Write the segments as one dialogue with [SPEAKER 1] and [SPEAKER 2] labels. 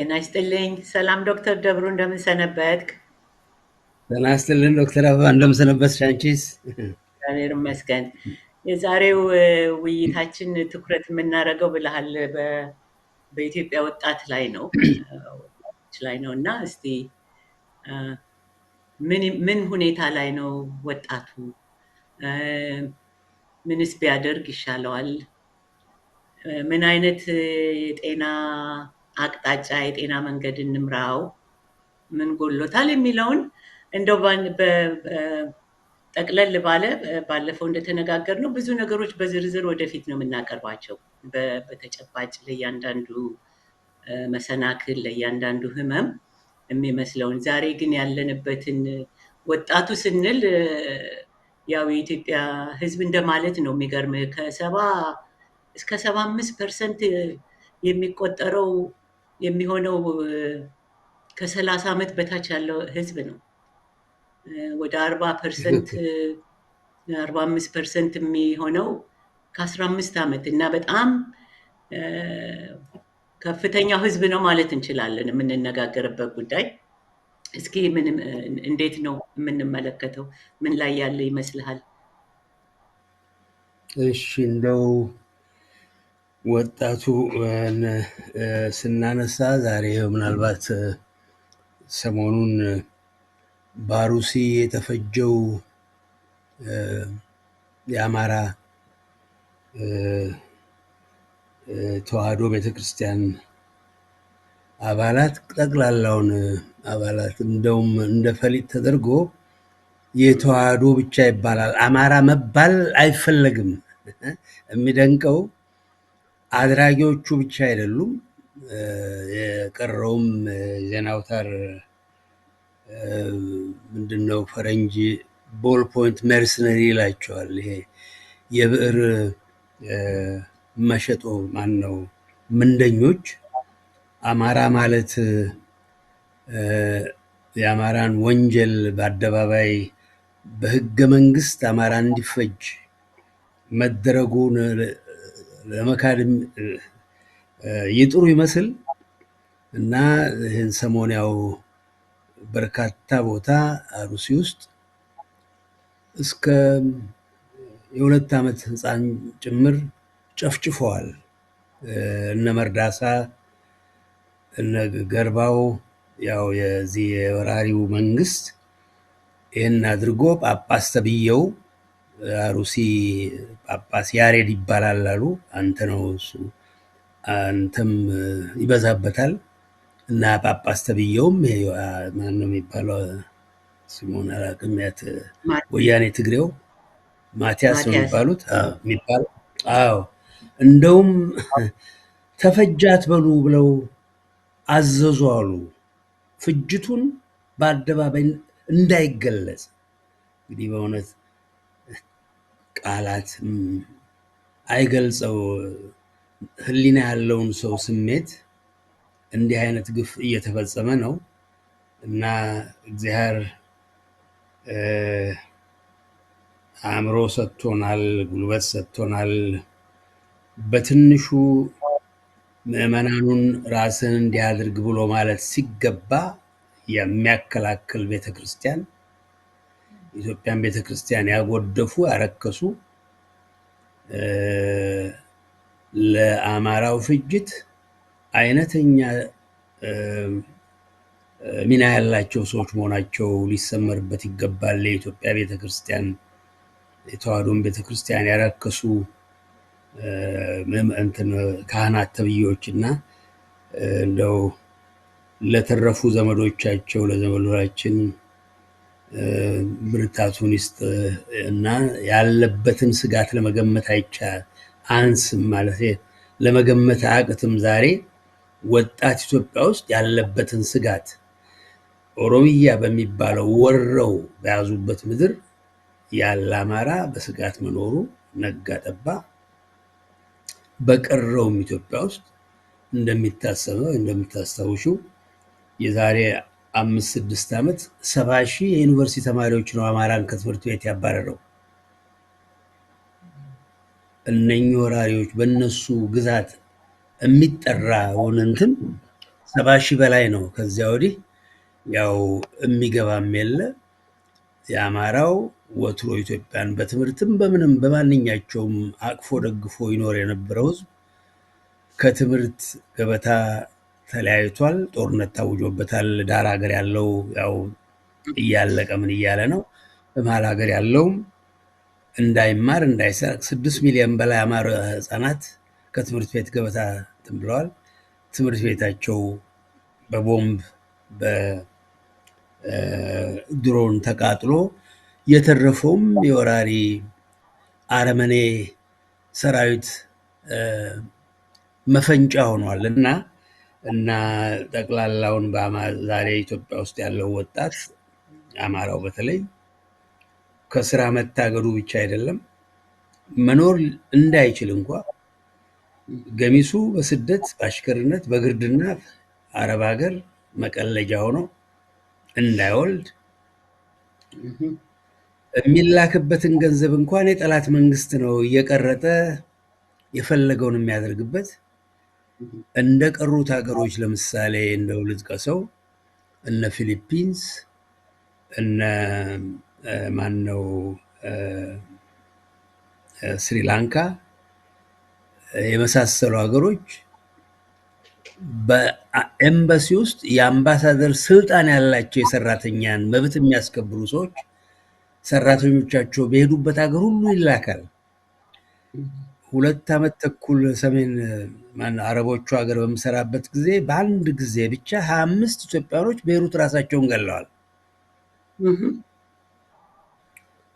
[SPEAKER 1] ጤና ይስጥልኝ። ሰላም ዶክተር ደብሩ እንደምን ሰነበትክ?
[SPEAKER 2] ጤና ይስጥልን ዶክተር አበባ እንደምን ሰነበትሽ አንቺስ?
[SPEAKER 1] እግዚአብሔር ይመስገን። የዛሬው ውይይታችን ትኩረት የምናደርገው ብለሃል በኢትዮጵያ ወጣት ላይ ነው ወጣቶች ላይ ነው እና እስቲ ምን ሁኔታ ላይ ነው ወጣቱ? ምንስ ቢያደርግ ይሻለዋል? ምን አይነት የጤና አቅጣጫ የጤና መንገድ እንምራው? ምን ጎሎታል የሚለውን እንደው ጠቅለል ባለ ባለፈው እንደተነጋገርነው ብዙ ነገሮች በዝርዝር ወደፊት ነው የምናቀርባቸው በተጨባጭ ለእያንዳንዱ መሰናክል ለእያንዳንዱ ህመም የሚመስለውን። ዛሬ ግን ያለንበትን ወጣቱ ስንል ያው የኢትዮጵያ ህዝብ እንደማለት ነው። የሚገርምህ ከ70 እስከ 75% የሚቆጠረው የሚሆነው ከ30 ዓመት በታች ያለው ህዝብ ነው። ወደ 40% 45% የሚሆነው ከ15 ዓመት እና በጣም ከፍተኛው ህዝብ ነው ማለት እንችላለን የምንነጋገርበት ጉዳይ። እስኪ እንዴት ነው የምንመለከተው? ምን ላይ ያለ ይመስልሃል?
[SPEAKER 2] እሺ እንደው ወጣቱ ስናነሳ ዛሬ ምናልባት ሰሞኑን ባሩሲ የተፈጀው የአማራ ተዋህዶ ቤተክርስቲያን አባላት ጠቅላላውን አባላት እንደውም እንደ ፈሊጥ ተደርጎ የተዋህዶ ብቻ ይባላል። አማራ መባል አይፈለግም። የሚደንቀው አድራጊዎቹ ብቻ አይደሉም። የቀረውም ዜና አውታር ምንድነው ፈረንጅ ቦል ፖይንት መርሰነሪ ይላቸዋል። ይሄ የብዕር መሸጦ ማን ነው ምንደኞች አማራ ማለት የአማራን ወንጀል በአደባባይ በህገ መንግስት አማራ እንዲፈጅ መደረጉን ለመካድ ይጥሩ ይመስል እና ይህን ሰሞን ያው በርካታ ቦታ አሩሲ ውስጥ እስከ የ2 ዓመት ህፃን ጭምር ጨፍጭፈዋል። እነ መርዳሳ እነ ገርባው ያው የዚህ የወራሪው መንግስት ይህን አድርጎ ጳጳስ ተብዬው አሩሲ ጳጳስ ያሬድ ይባላል አሉ። አንተ ነው እሱ አንተም ይበዛበታል እና ጳጳስ ተብዬውም ማን ነው የሚባለው ስሙን አላውቅም። ወያኔ ትግሬው ማቲያስ ነው የሚባሉት የሚባለው። አዎ እንደውም ተፈጃት በሉ ብለው አዘዙ አሉ። ፍጅቱን በአደባባይ እንዳይገለጽ። እንግዲህ በእውነት ቃላት አይገልጸው ህሊና ያለውን ሰው ስሜት እንዲህ አይነት ግፍ እየተፈጸመ ነው እና እግዚአብሔር አእምሮ ሰጥቶናል፣ ጉልበት ሰጥቶናል። በትንሹ ምዕመናኑን ራስን እንዲያድርግ ብሎ ማለት ሲገባ የሚያከላክል ቤተክርስቲያን ኢትዮጵያን ቤተክርስቲያን ያጎደፉ ያረከሱ ለአማራው ፍጅት አይነተኛ ሚና ያላቸው ሰዎች መሆናቸው ሊሰመርበት ይገባል። የኢትዮጵያ ቤተክርስቲያን የተዋህዶን ቤተክርስቲያን ያረከሱ ካህናት ተብዬዎችና እንደው ለተረፉ ዘመዶቻቸው ለዘመዶቻችን ብርታቱን ይስጥ እና ያለበትን ስጋት ለመገመት አንስም ማለት ለመገመት አያቅትም። ዛሬ ወጣት ኢትዮጵያ ውስጥ ያለበትን ስጋት ኦሮሚያ በሚባለው ወረው በያዙበት ምድር ያለ አማራ በስጋት መኖሩ ነጋ ጠባ። በቀረውም ኢትዮጵያ ውስጥ እንደሚታሰበው እንደምታስታውሹው የዛሬ 5-6 ዓመት 70,000 የዩኒቨርሲቲ ተማሪዎች ነው አማራን ከትምህርት ቤት ያባረረው። እነኚህ ወራሪዎች በእነሱ ግዛት የሚጠራውን እንትን 70,000 በላይ ነው። ከዚያ ወዲህ ያው የሚገባም የለ። የአማራው ወትሮ ኢትዮጵያን በትምህርትም በምንም በማንኛቸውም አቅፎ ደግፎ ይኖር የነበረው ህዝብ ከትምህርት ገበታ ተለያይቷል። ጦርነት ታውጆበታል። ዳር ሀገር ያለው ያው እያለቀ ምን እያለ ነው። በመሀል ሀገር ያለውም እንዳይማር እንዳይሰራ 6 ሚሊዮን በላይ አማራ ህፃናት ከትምህርት ቤት ገበታ እንትን ብለዋል። ትምህርት ቤታቸው በቦምብ በድሮን ተቃጥሎ የተረፈውም የወራሪ አረመኔ ሰራዊት መፈንጫ ሆኗል እና ጠቅላላውን ዛሬ ኢትዮጵያ ውስጥ ያለው ወጣት አማራው በተለይ ከስራ መታገዱ ብቻ አይደለም መኖር እንዳይችል እንኳ ገሚሱ በስደት በአሽከርነት በግርድና አረብ ሀገር መቀለጃ ሆኖ እንዳይወልድ የሚላክበትን ገንዘብ እንኳን የጠላት መንግስት ነው እየቀረጠ የፈለገውን የሚያደርግበት። እንደቀሩት ሀገሮች ለምሳሌ እንደው ልጥቀሰው እነ ፊሊፒንስ እነ ማነው ስሪላንካ የመሳሰሉ ሀገሮች በኤምባሲ ውስጥ የአምባሳደር ስልጣን ያላቸው የሰራተኛን መብት የሚያስከብሩ ሰዎች ሰራተኞቻቸው በሄዱበት ሀገር ሁሉ ይላካል። 2 ዓመት ተኩል ሰሜን አረቦቹ ሀገር በምሰራበት ጊዜ በአንድ ጊዜ ብቻ 25 ኢትዮጵያኖች ቤይሩት ራሳቸውን ገለዋል።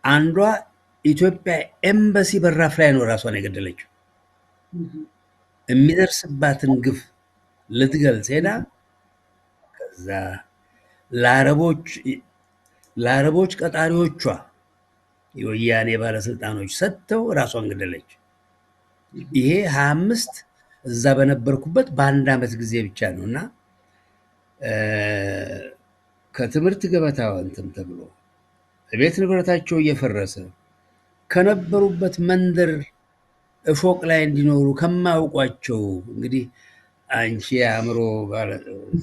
[SPEAKER 2] አንዷ ኢትዮጵያ ኤምባሲ በራፍ ላይ ነው ራሷን የገደለችው። የሚደርስባትን ግፍ ልትገልጽ ሄዳ ከዛ ለአረቦች ቀጣሪዎቿ የወያኔ ባለስልጣኖች ሰጥተው ራሷን ገደለች። ይሄ 25 እዛ በነበርኩበት በአንድ ዓመት ጊዜ ብቻ ነው እና ከትምህርት ገበታው እንትን ተብሎ ቤት ንብረታቸው እየፈረሰ ከነበሩበት መንደር ፎቅ ላይ እንዲኖሩ ከማያውቋቸው እንግዲህ አንቺ የአእምሮ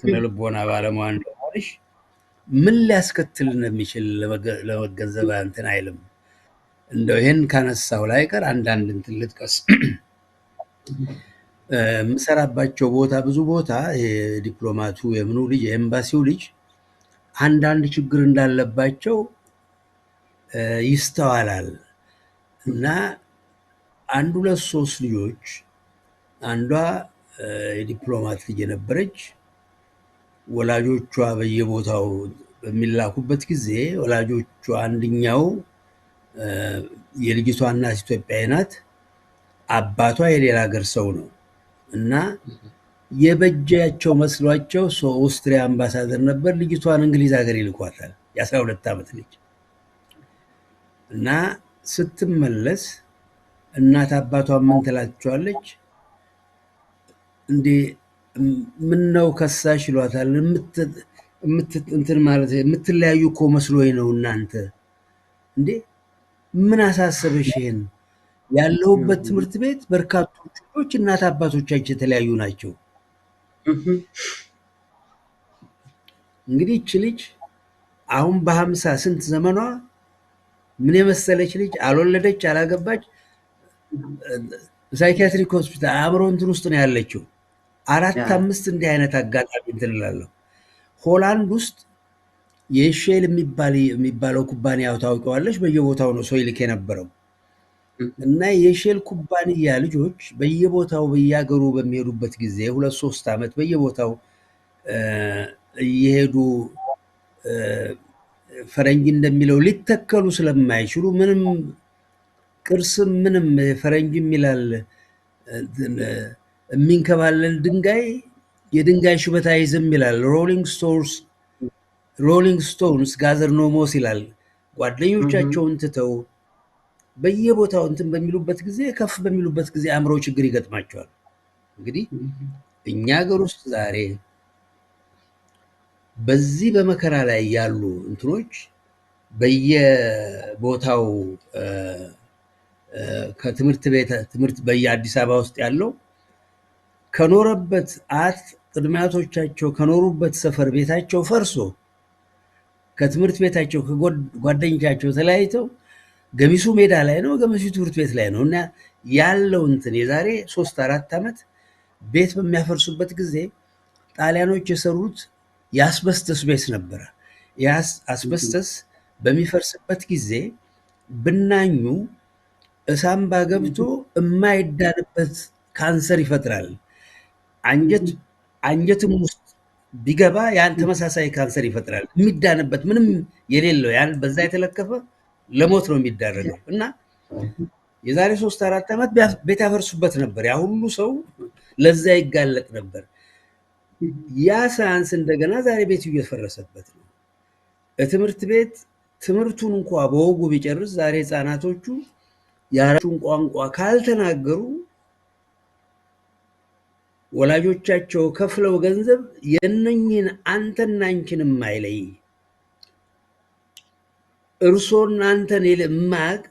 [SPEAKER 2] ስነ ልቦና ባለሙያ እንደሆንሽ ምን ሊያስከትል እንደሚችል ለመገንዘብ እንትን አይልም። እንደው ይሄን ካነሳው ላይ ቀር አንዳንድ እንትን ልጥቀስ። የምሰራባቸው ቦታ ብዙ ቦታ የዲፕሎማቱ የምኑ ልጅ የኤምባሲው ልጅ አንዳንድ ችግር እንዳለባቸው ይስተዋላል እና 1 2 3 ልጆች አንዷ የዲፕሎማት ልጅ የነበረች ወላጆቿ በየቦታው በሚላኩበት ጊዜ ወላጆቿ አንደኛው የልጅቷ እናት ኢትዮጵያዊ ናት፣ አባቷ የሌላ ሀገር ሰው ነው እና የበጃቸው መስሏቸው ኦስትሪያ አምባሳደር ነበር። ልጅቷን እንግሊዝ ሀገር ይልኳታል። የ12 ዓመት ልጅ እና ስትመለስ እናት አባቷን ምን ትላቸዋለች? እንዴ ምን ነው ከሳሽ ይሏታል። እንትን ማለት የምትለያዩ እኮ መስሎኝ ነው እናንተ እንዴ ምን አሳሰበሽ? ይሄን ያለሁበት ትምህርት ቤት በርካቶች ልጆች እናት አባቶቻቸው የተለያዩ ናቸው። እንግዲህ እቺ ልጅ አሁን በ50 ስንት ዘመኗ ምን የመሰለች ልጅ አልወለደች አላገባች ሳይኪያትሪክ ሆስፒታል አእምሮ እንትን ውስጥ ነው ያለችው። 4 5 እንዲህ አይነት አጋጣሚ እንትን እላለሁ። ሆላንድ ውስጥ የሼል የሚባለው ኩባንያው ታውቀዋለች። በየቦታው ነው ሰው ይልክ የነበረው እና የሼል ኩባንያ ልጆች በየቦታው በየሀገሩ በሚሄዱበት ጊዜ 2 3 ዓመት በየቦታው እየሄዱ ፈረንጅ እንደሚለው ሊተከሉ ስለማይችሉ ምንም ቅርስም ምንም ፈረንጅም ይላል የሚንከባለል ድንጋይ የድንጋይ ሽበት አይዝም ይላል። ሮሊንግ ስቶንስ ጋዘር ኖ ሞስ ይላል። ጓደኞቻቸውን ትተው በየቦታው እንትን በሚሉበት ጊዜ ከፍ በሚሉበት ጊዜ አእምሮ ችግር ይገጥማቸዋል። እንግዲህ እኛ ሀገር ውስጥ ዛሬ በዚህ በመከራ ላይ ያሉ እንትኖች በየቦታው ከትምህርት ቤት ትምህርት በየአዲስ አበባ ውስጥ ያለው ከኖረበት ቅድመ አያቶቻቸው ከኖሩበት ሰፈር ቤታቸው ፈርሶ ከትምህርት ቤታቸው ከጓደኞቻቸው ተለያይተው ገሚሱ ሜዳ ላይ ነው፣ ገሚሱ ትምህርት ቤት ላይ ነው እና ያለው እንትን የዛሬ 3-4 ዓመት ቤት በሚያፈርሱበት ጊዜ ጣሊያኖች የሰሩት የአስበስተስ ቤት ነበረ። አስበስተስ በሚፈርስበት ጊዜ ብናኙ እሳምባ ገብቶ የማይዳንበት ካንሰር ይፈጥራል። አንጀትም ውስጥ ቢገባ ያን ተመሳሳይ ካንሰር ይፈጥራል። የሚዳንበት ምንም የሌለው ያን በዛ የተለከፈ ለሞት ነው የሚዳረገው እና የዛሬ 3-4 ዓመት ቤት ያፈርሱበት ነበር። ያ ሁሉ ሰው ለዛ ይጋለጥ ነበር። ያ ሳያንስ እንደገና ዛሬ ቤቱ እየፈረሰበት ነው። ትምህርት ቤት ትምህርቱን እንኳ በወጉ ቢጨርስ ዛሬ ህፃናቶቹ የአራቱን ቋንቋ ካልተናገሩ ወላጆቻቸው ከፍለው ገንዘብ የነኝን አንተና አንቺን የማይለይ እርሶና አንተን የማያውቅ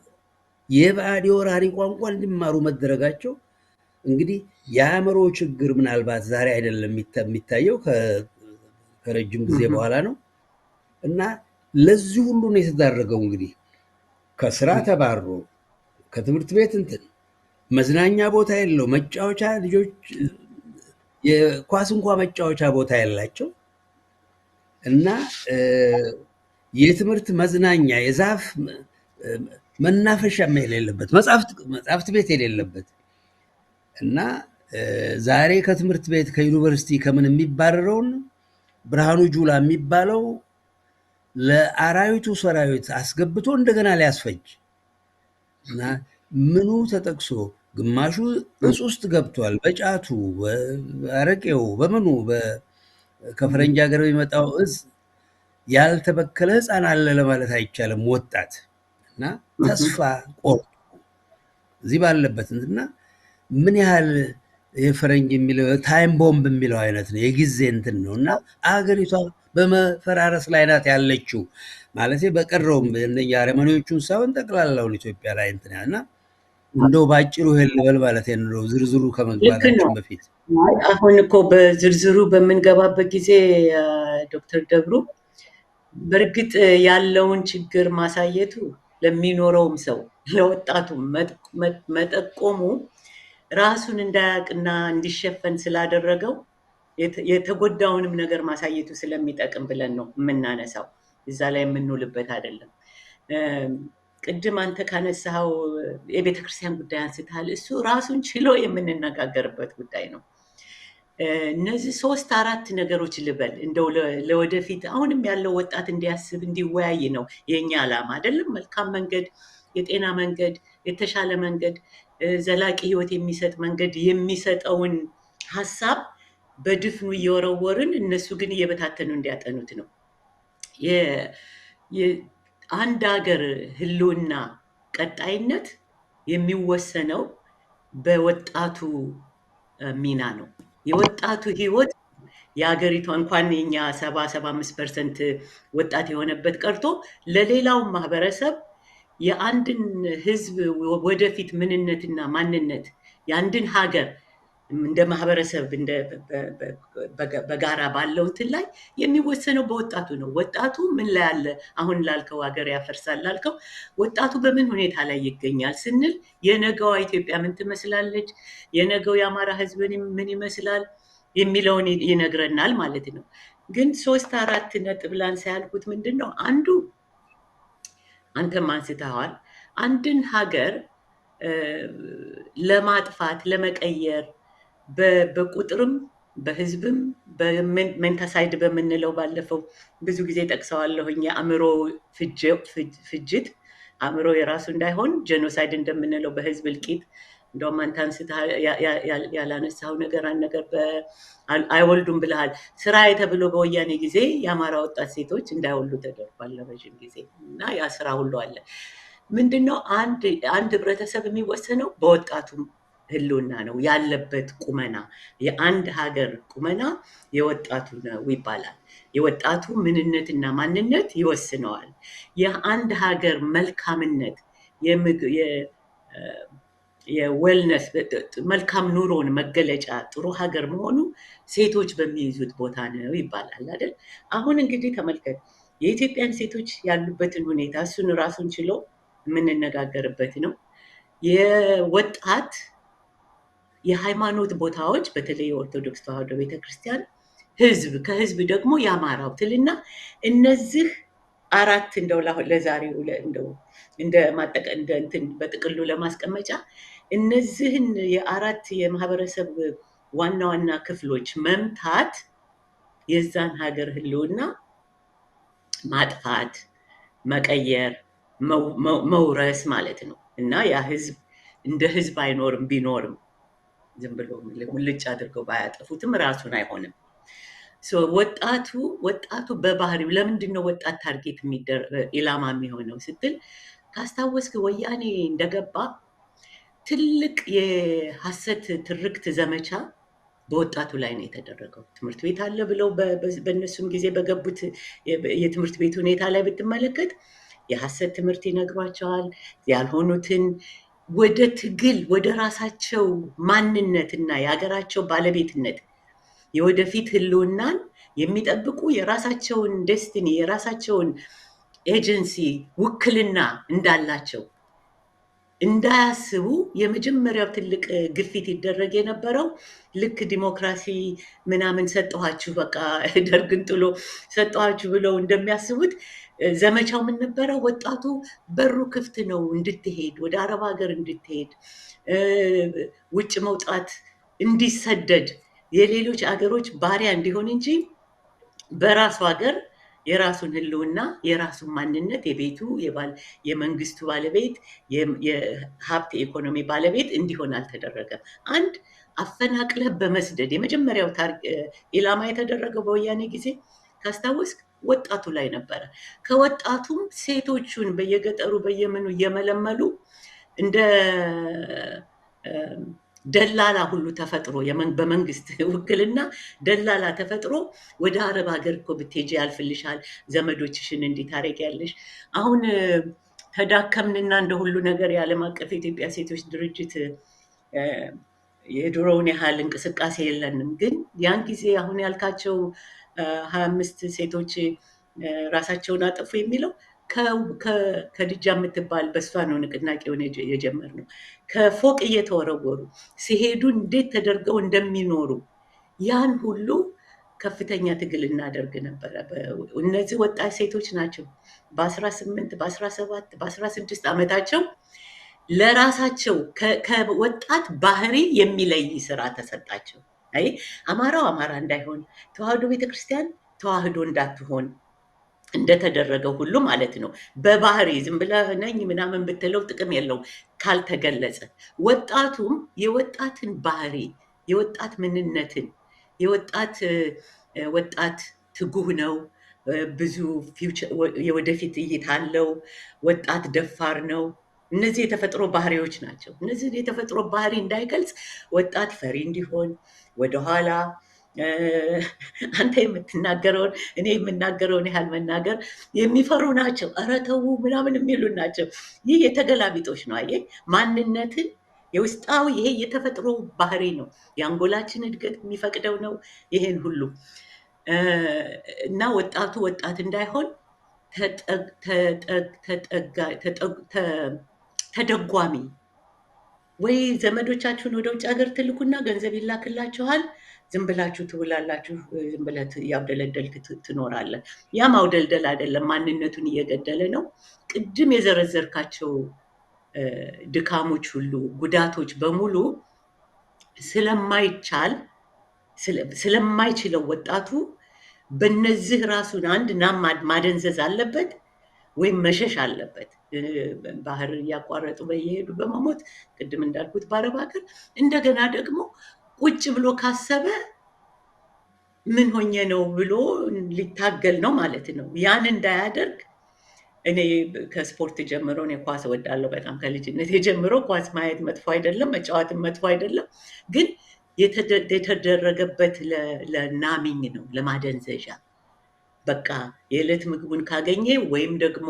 [SPEAKER 2] የባዕድ የወራሪ ቋንቋ እንዲማሩ መደረጋቸው እንግዲህ የአእምሮ ችግር ምናልባት ዛሬ አይደለም የሚታየው ከረጅም ጊዜ በኋላ ነው እና ለዚህ ሁሉ ነው የተዳረገው። እንግዲህ ከስራ ተባሮ ከትምህርት ቤት እንትን መዝናኛ ቦታ የለው፣ መጫወቻ ልጆች የኳስ እንኳ መጫወቻ ቦታ ያላቸው እና የትምህርት መዝናኛ የዛፍ መናፈሻም የሌለበት መጽሐፍት ቤት የሌለበት እና ዛሬ ከትምህርት ቤት ከዩኒቨርሲቲ ከምን የሚባረረውን ብርሃኑ ጁላ የሚባለው ለአራዊቱ ሰራዊት አስገብቶ እንደገና ሊያስፈጅ እና ምኑ ተጠቅሶ ግማሹ እጽ ውስጥ ገብቷል። በጫቱ በአረቄው በምኑ ከፈረንጅ ሀገር የሚመጣው እጽ ያልተበከለ ህፃን አለ ለማለት አይቻልም። ወጣት እና ተስፋ ቆርጦ እዚህ ባለበት እና ምን ያህል የፈረንጅ የሚለው ታይም ቦምብ የሚለው አይነት ነው፣ የጊዜ እንትን ነው እና አገሪቷ በመፈራረስ ላይ ናት ያለችው ማለት በቀረውም የአረመኔዎቹን ሳይሆን ጠቅላላውን ኢትዮጵያ ላይ እንትን እና እንደው ባጭሩ ይሄን ልበል ማለት ነው ዝርዝሩ ከመግባታችን በፊት።
[SPEAKER 1] አሁን እኮ በዝርዝሩ በምንገባበት ጊዜ ዶክተር ደብሩ በእርግጥ ያለውን ችግር ማሳየቱ ለሚኖረውም ሰው ለወጣቱ መጠቆሙ ራሱን እንዳያውቅና እንዲሸፈን ስላደረገው የተጎዳውንም ነገር ማሳየቱ ስለሚጠቅም ብለን ነው የምናነሳው። እዛ ላይ የምንውልበት አይደለም። ቅድም አንተ ካነሳኸው የቤተክርስቲያን ጉዳይ አንስተሃል። እሱ ራሱን ችሎ የምንነጋገርበት ጉዳይ ነው። እነዚህ 3-4 ነገሮች ልበል እንደው ለወደፊት አሁንም ያለው ወጣት እንዲያስብ እንዲወያይ ነው የኛ ዓላማ አይደለም። መልካም መንገድ፣ የጤና መንገድ፣ የተሻለ መንገድ፣ ዘላቂ ህይወት የሚሰጥ መንገድ የሚሰጠውን ሀሳብ በድፍኑ እየወረወርን እነሱ ግን እየበታተኑ እንዲያጠኑት ነው። አንድ ሀገር ህልውና ቀጣይነት የሚወሰነው በወጣቱ ሚና ነው። የወጣቱ ህይወት የሀገሪቷ እንኳን የኛ 70-75% ወጣት የሆነበት ቀርቶ ለሌላው ማህበረሰብ የአንድን ህዝብ ወደፊት ምንነትና ማንነት የአንድን ሀገር እንደ ማህበረሰብ በጋራ ባለው እንትን ላይ የሚወሰነው በወጣቱ ነው። ወጣቱ ምን ላይ አለ? አሁን ላልከው ሀገር ያፈርሳል ላልከው ወጣቱ በምን ሁኔታ ላይ ይገኛል ስንል የነገዋ ኢትዮጵያ ምን ትመስላለች፣ የነገው የአማራ ህዝብ ምን ይመስላል የሚለውን ይነግረናል ማለት ነው። ግን 3-4 ነጥብ ላንሳ ያልኩት ምንድን ነው? አንዱ አንተም አንስተዋል። አንድን ሀገር ለማጥፋት ለመቀየር በቁጥርም በህዝብም በሜንታሳይድ በምንለው ባለፈው ብዙ ጊዜ ጠቅሰዋለሁኝ። የአእምሮ ፍጅት አእምሮ የራሱ እንዳይሆን ጄኖሳይድ እንደምንለው በህዝብ እልቂት እንደውም አንተ አንስተህ ያላነሳው ነገር አይወልዱም ብለሃል። ስራዬ ተብሎ በወያኔ ጊዜ የአማራ ወጣት ሴቶች እንዳይወልዱ ተደርጓል ለረዥም ጊዜ እና ያ ስራ ሁሉ አለ። ምንድነው አንድ ህብረተሰብ የሚወሰነው በወጣቱ ህልውና ነው ያለበት ቁመና። የአንድ ሀገር ቁመና የወጣቱ ነው ይባላል። የወጣቱ ምንነትና ማንነት ይወስነዋል። የአንድ ሀገር መልካምነት የዌልነስ መልካም ኑሮን መገለጫ ጥሩ ሀገር መሆኑ ሴቶች በሚይዙት ቦታ ነው ይባላል አይደል? አሁን እንግዲህ ተመልከት የኢትዮጵያን ሴቶች ያሉበትን ሁኔታ እሱን ራሱን ችሎ የምንነጋገርበት ነው። የወጣት የሃይማኖት ቦታዎች በተለይ የኦርቶዶክስ ተዋሕዶ ቤተክርስቲያን ህዝብ ከህዝብ ደግሞ የአማራው ትልና እነዚህ አራት እንደው ለዛሬው እንደው እንደ እንትን በጥቅሉ ለማስቀመጫ እነዚህን የአራት የማህበረሰብ ዋና ዋና ክፍሎች መምታት የዛን ሀገር ህልውና ማጥፋት፣ መቀየር፣ መውረስ ማለት ነው እና ያ ህዝብ እንደ ህዝብ አይኖርም። ቢኖርም ዝም ብሎ ሙልጭ አድርገው ባያጠፉትም ራሱን አይሆንም። ወጣቱ በባህሪው ለምንድን ነው ወጣት ታርጌት ኢላማ የሚሆነው ስትል ካስታወስክ ወያኔ እንደገባ ትልቅ የሐሰት ትርክት ዘመቻ በወጣቱ ላይ ነው የተደረገው። ትምህርት ቤት አለ ብለው በእነሱም ጊዜ በገቡት የትምህርት ቤት ሁኔታ ላይ ብትመለከት የሐሰት ትምህርት ይነግሯቸዋል። ያልሆኑትን ወደ ትግል ወደ ራሳቸው ማንነትና የሀገራቸው ባለቤትነት የወደፊት ህልውናን የሚጠብቁ የራሳቸውን ዴስቲኒ የራሳቸውን ኤጀንሲ ውክልና እንዳላቸው እንዳያስቡ የመጀመሪያው ትልቅ ግፊት ይደረግ የነበረው ልክ ዲሞክራሲ ምናምን ሰጠኋችሁ በቃ ደርግን ጥሎ ሰጠኋችሁ ብለው እንደሚያስቡት ዘመቻው ምን ነበረ? ወጣቱ በሩ ክፍት ነው እንድትሄድ፣ ወደ አረብ ሀገር እንድትሄድ፣ ውጭ መውጣት እንዲሰደድ፣ የሌሎች አገሮች ባሪያ እንዲሆን እንጂ በራሱ ሀገር የራሱን ህልውና የራሱን ማንነት የቤቱ የመንግስቱ ባለቤት የሀብት የኢኮኖሚ ባለቤት እንዲሆን አልተደረገም። አንድ አፈናቅለህ በመስደድ የመጀመሪያው ኢላማ የተደረገው በወያኔ ጊዜ ካስታወስክ ወጣቱ ላይ ነበረ። ከወጣቱም ሴቶቹን በየገጠሩ በየምኑ እየመለመሉ እንደ ደላላ ሁሉ ተፈጥሮ በመንግስት ውክልና ደላላ ተፈጥሮ ወደ አረብ ሀገር እኮ ብትሄጂ ያልፍልሻል፣ ዘመዶችሽን እንዲህ ታደርጊያለሽ። አሁን ተዳከምንና እንደ ሁሉ ነገር የዓለም አቀፍ የኢትዮጵያ ሴቶች ድርጅት የድሮውን ያህል እንቅስቃሴ የለንም። ግን ያን ጊዜ አሁን ያልካቸው 25 ሴቶች ራሳቸውን አጠፉ የሚለው ከድጃ የምትባል በሷ ነው ንቅናቄውን የጀመርነው። ከፎቅ እየተወረወሩ ሲሄዱ እንዴት ተደርገው እንደሚኖሩ ያን ሁሉ ከፍተኛ ትግል እናደርግ ነበረ። እነዚህ ወጣት ሴቶች ናቸው በ18 በ17 በ16 ዓመታቸው ለራሳቸው ከወጣት ባህሪ የሚለይ ስራ ተሰጣቸው። አይ አማራው አማራ እንዳይሆን፣ ተዋሕዶ ቤተክርስቲያን ተዋሕዶ እንዳትሆን እንደተደረገው ሁሉ ማለት ነው። በባህሪ ዝም ብለህ ነኝ ምናምን ብትለው ጥቅም የለውም ካልተገለጸ። ወጣቱም የወጣትን ባህሪ የወጣት ምንነትን ወጣት ትጉህ ነው፣ ብዙ የወደፊት እይታ አለው፣ ወጣት ደፋር ነው። እነዚህ የተፈጥሮ ባህሪዎች ናቸው። እነዚህ የተፈጥሮ ባህሪ እንዳይገልጽ ወጣት ፈሪ እንዲሆን ወደኋላ አንተ የምትናገረውን እኔ የምናገረውን ያህል መናገር የሚፈሩ ናቸው። ኧረ ተው ምናምን የሚሉ ናቸው። ይህ የተገላቢጦች ነው። አየህ ማንነትን የውስጣዊ ይሄ የተፈጥሮ ባህሪ ነው። የአንጎላችን እድገት የሚፈቅደው ነው ይሄን ሁሉ እና ወጣቱ ወጣት እንዳይሆን ተደጓሚ ወይ ዘመዶቻችሁን ወደ ውጭ ሀገር ትልኩና ገንዘብ ይላክላችኋል። ዝም ብላችሁ ትውላላችሁ። ዝም ብለህ ያብደለደልክ ትኖራለህ። ያ ማውደልደል አይደለም፣ ማንነቱን እየገደለ ነው። ቅድም የዘረዘርካቸው ድካሞች ሁሉ ጉዳቶች በሙሉ ስለማይችለው ወጣቱ በነዚህ ራሱን አንድ ማደንዘዝ አለበት ወይም መሸሽ አለበት። ባህር እያቋረጡ በየሄዱ በመሞት ቅድም እንዳልኩት በአረብ ሀገር እንደገና ደግሞ ቁጭ ብሎ ካሰበ ምን ሆኜ ነው ብሎ ሊታገል ነው ማለት ነው። ያን እንዳያደርግ እኔ ከስፖርት ጀምሮ እኔ ኳስ እወዳለሁ በጣም ከልጅነት የጀምሮ ኳስ ማየት መጥፎ አይደለም፣ መጫወትም መጥፎ አይደለም። ግን የተደረገበት ለናሚኝ ነው፣ ለማደንዘዣ በቃ የዕለት ምግቡን ካገኘ ወይም ደግሞ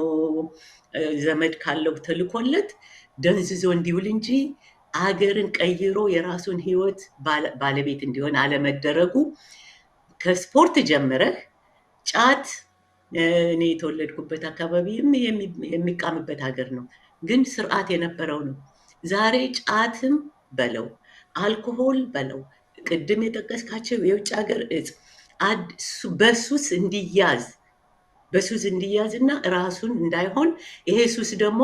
[SPEAKER 1] ዘመድ ካለው ተልኮለት ደንዝዞ እንዲውል እንጂ አገርን ቀይሮ የራሱን ህይወት ባለቤት እንዲሆን አለመደረጉ ከስፖርት ጀምረህ ጫት እኔ የተወለድኩበት አካባቢ የሚቃምበት ሀገር ነው፣ ግን ስርዓት የነበረው ነው። ዛሬ ጫትም በለው አልኮሆል በለው ቅድም የጠቀስካቸው የውጭ ሀገር እጽ በሱስ እንዲያዝ እና ራሱን እንዳይሆን ይሄ ሱስ ደግሞ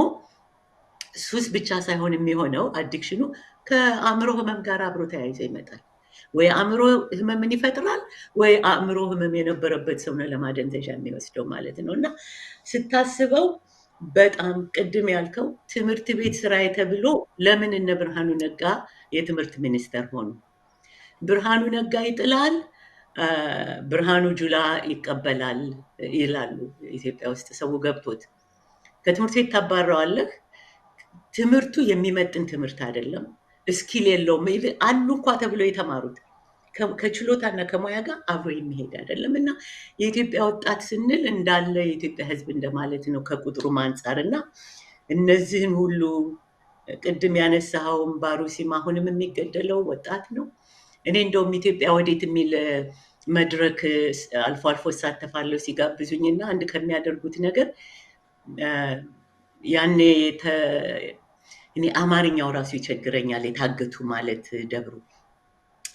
[SPEAKER 1] ሱስ ብቻ ሳይሆን የሚሆነው አዲክሽኑ ከአእምሮ ህመም ጋር አብሮ ተያይዞ ይመጣል። ወይ አእምሮ ህመምን ይፈጥራል፣ ወይ አእምሮ ህመም የነበረበት ሰው ነው ለማደንዘዣ የሚወስደው ማለት ነው። እና ስታስበው በጣም ቅድም ያልከው ትምህርት ቤት ስራዬ ተብሎ ለምን እነ ብርሃኑ ነጋ የትምህርት ሚኒስተር ሆኑ? ብርሃኑ ነጋ ይጥላል፣ ብርሃኑ ጁላ ይቀበላል ይላሉ። ኢትዮጵያ ውስጥ ሰው ገብቶት ከትምህርት ቤት ታባረዋለህ። ትምህርቱ የሚመጥን ትምህርት አይደለም፣ እስኪል የለውም። አሉ እንኳ ተብሎ የተማሩት ከችሎታና ከሙያ ጋር አብሮ የሚሄድ አይደለም። እና የኢትዮጵያ ወጣት ስንል እንዳለ የኢትዮጵያ ህዝብ እንደማለት ነው ከቁጥሩም አንጻር። እና እነዚህን ሁሉ ቅድም ያነሳኸውን ባሩሲም አሁንም የሚገደለው ወጣት ነው። እኔ እንደውም ኢትዮጵያ ወዴት የሚል መድረክ አልፎ አልፎ እሳተፋለሁ ሲጋብዙኝና አንድ ከሚያደርጉት ነገር ያኔ እኔ አማርኛው ራሱ ይቸግረኛል። የታገቱ ማለት ደብሩ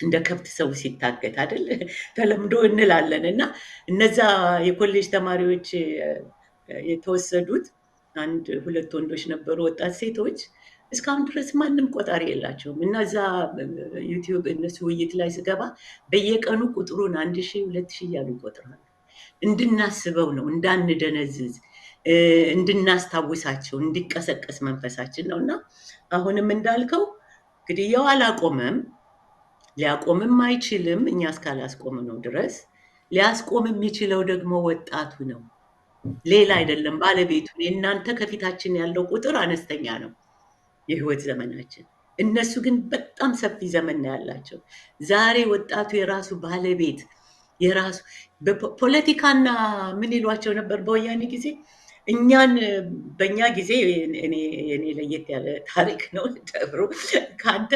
[SPEAKER 1] እንደ ከብት ሰው ሲታገት አይደል ተለምዶ እንላለን። እና እነዛ የኮሌጅ ተማሪዎች የተወሰዱት አንድ ሁለት ወንዶች ነበሩ፣ ወጣት ሴቶች። እስካሁን ድረስ ማንም ቆጣሪ የላቸውም። እና እዛ ዩቲዩብ እነሱ ውይይት ላይ ስገባ በየቀኑ ቁጥሩን 1000 2000 እያሉ ይቆጥራሉ። እንድናስበው ነው፣ እንዳንደነዝዝ፣ እንድናስታውሳቸው፣ እንዲቀሰቀስ መንፈሳችን ነው። እና አሁንም እንዳልከው ግድያው አላቆመም፣ ሊያቆምም አይችልም እኛ እስካላስቆም ነው ድረስ። ሊያስቆም የሚችለው ደግሞ ወጣቱ ነው፣ ሌላ አይደለም፣ ባለቤቱ። የእናንተ ከፊታችን ያለው ቁጥር አነስተኛ ነው የህይወት ዘመናችን፣ እነሱ ግን በጣም ሰፊ ዘመን ነው ያላቸው። ዛሬ ወጣቱ የራሱ ባለቤት የራሱ ፖለቲካና ምን ይሏቸው ነበር በወያኔ ጊዜ? እኛን በእኛ ጊዜ እኔ ለየት ያለ ታሪክ ነው ደብሩ ከአንተ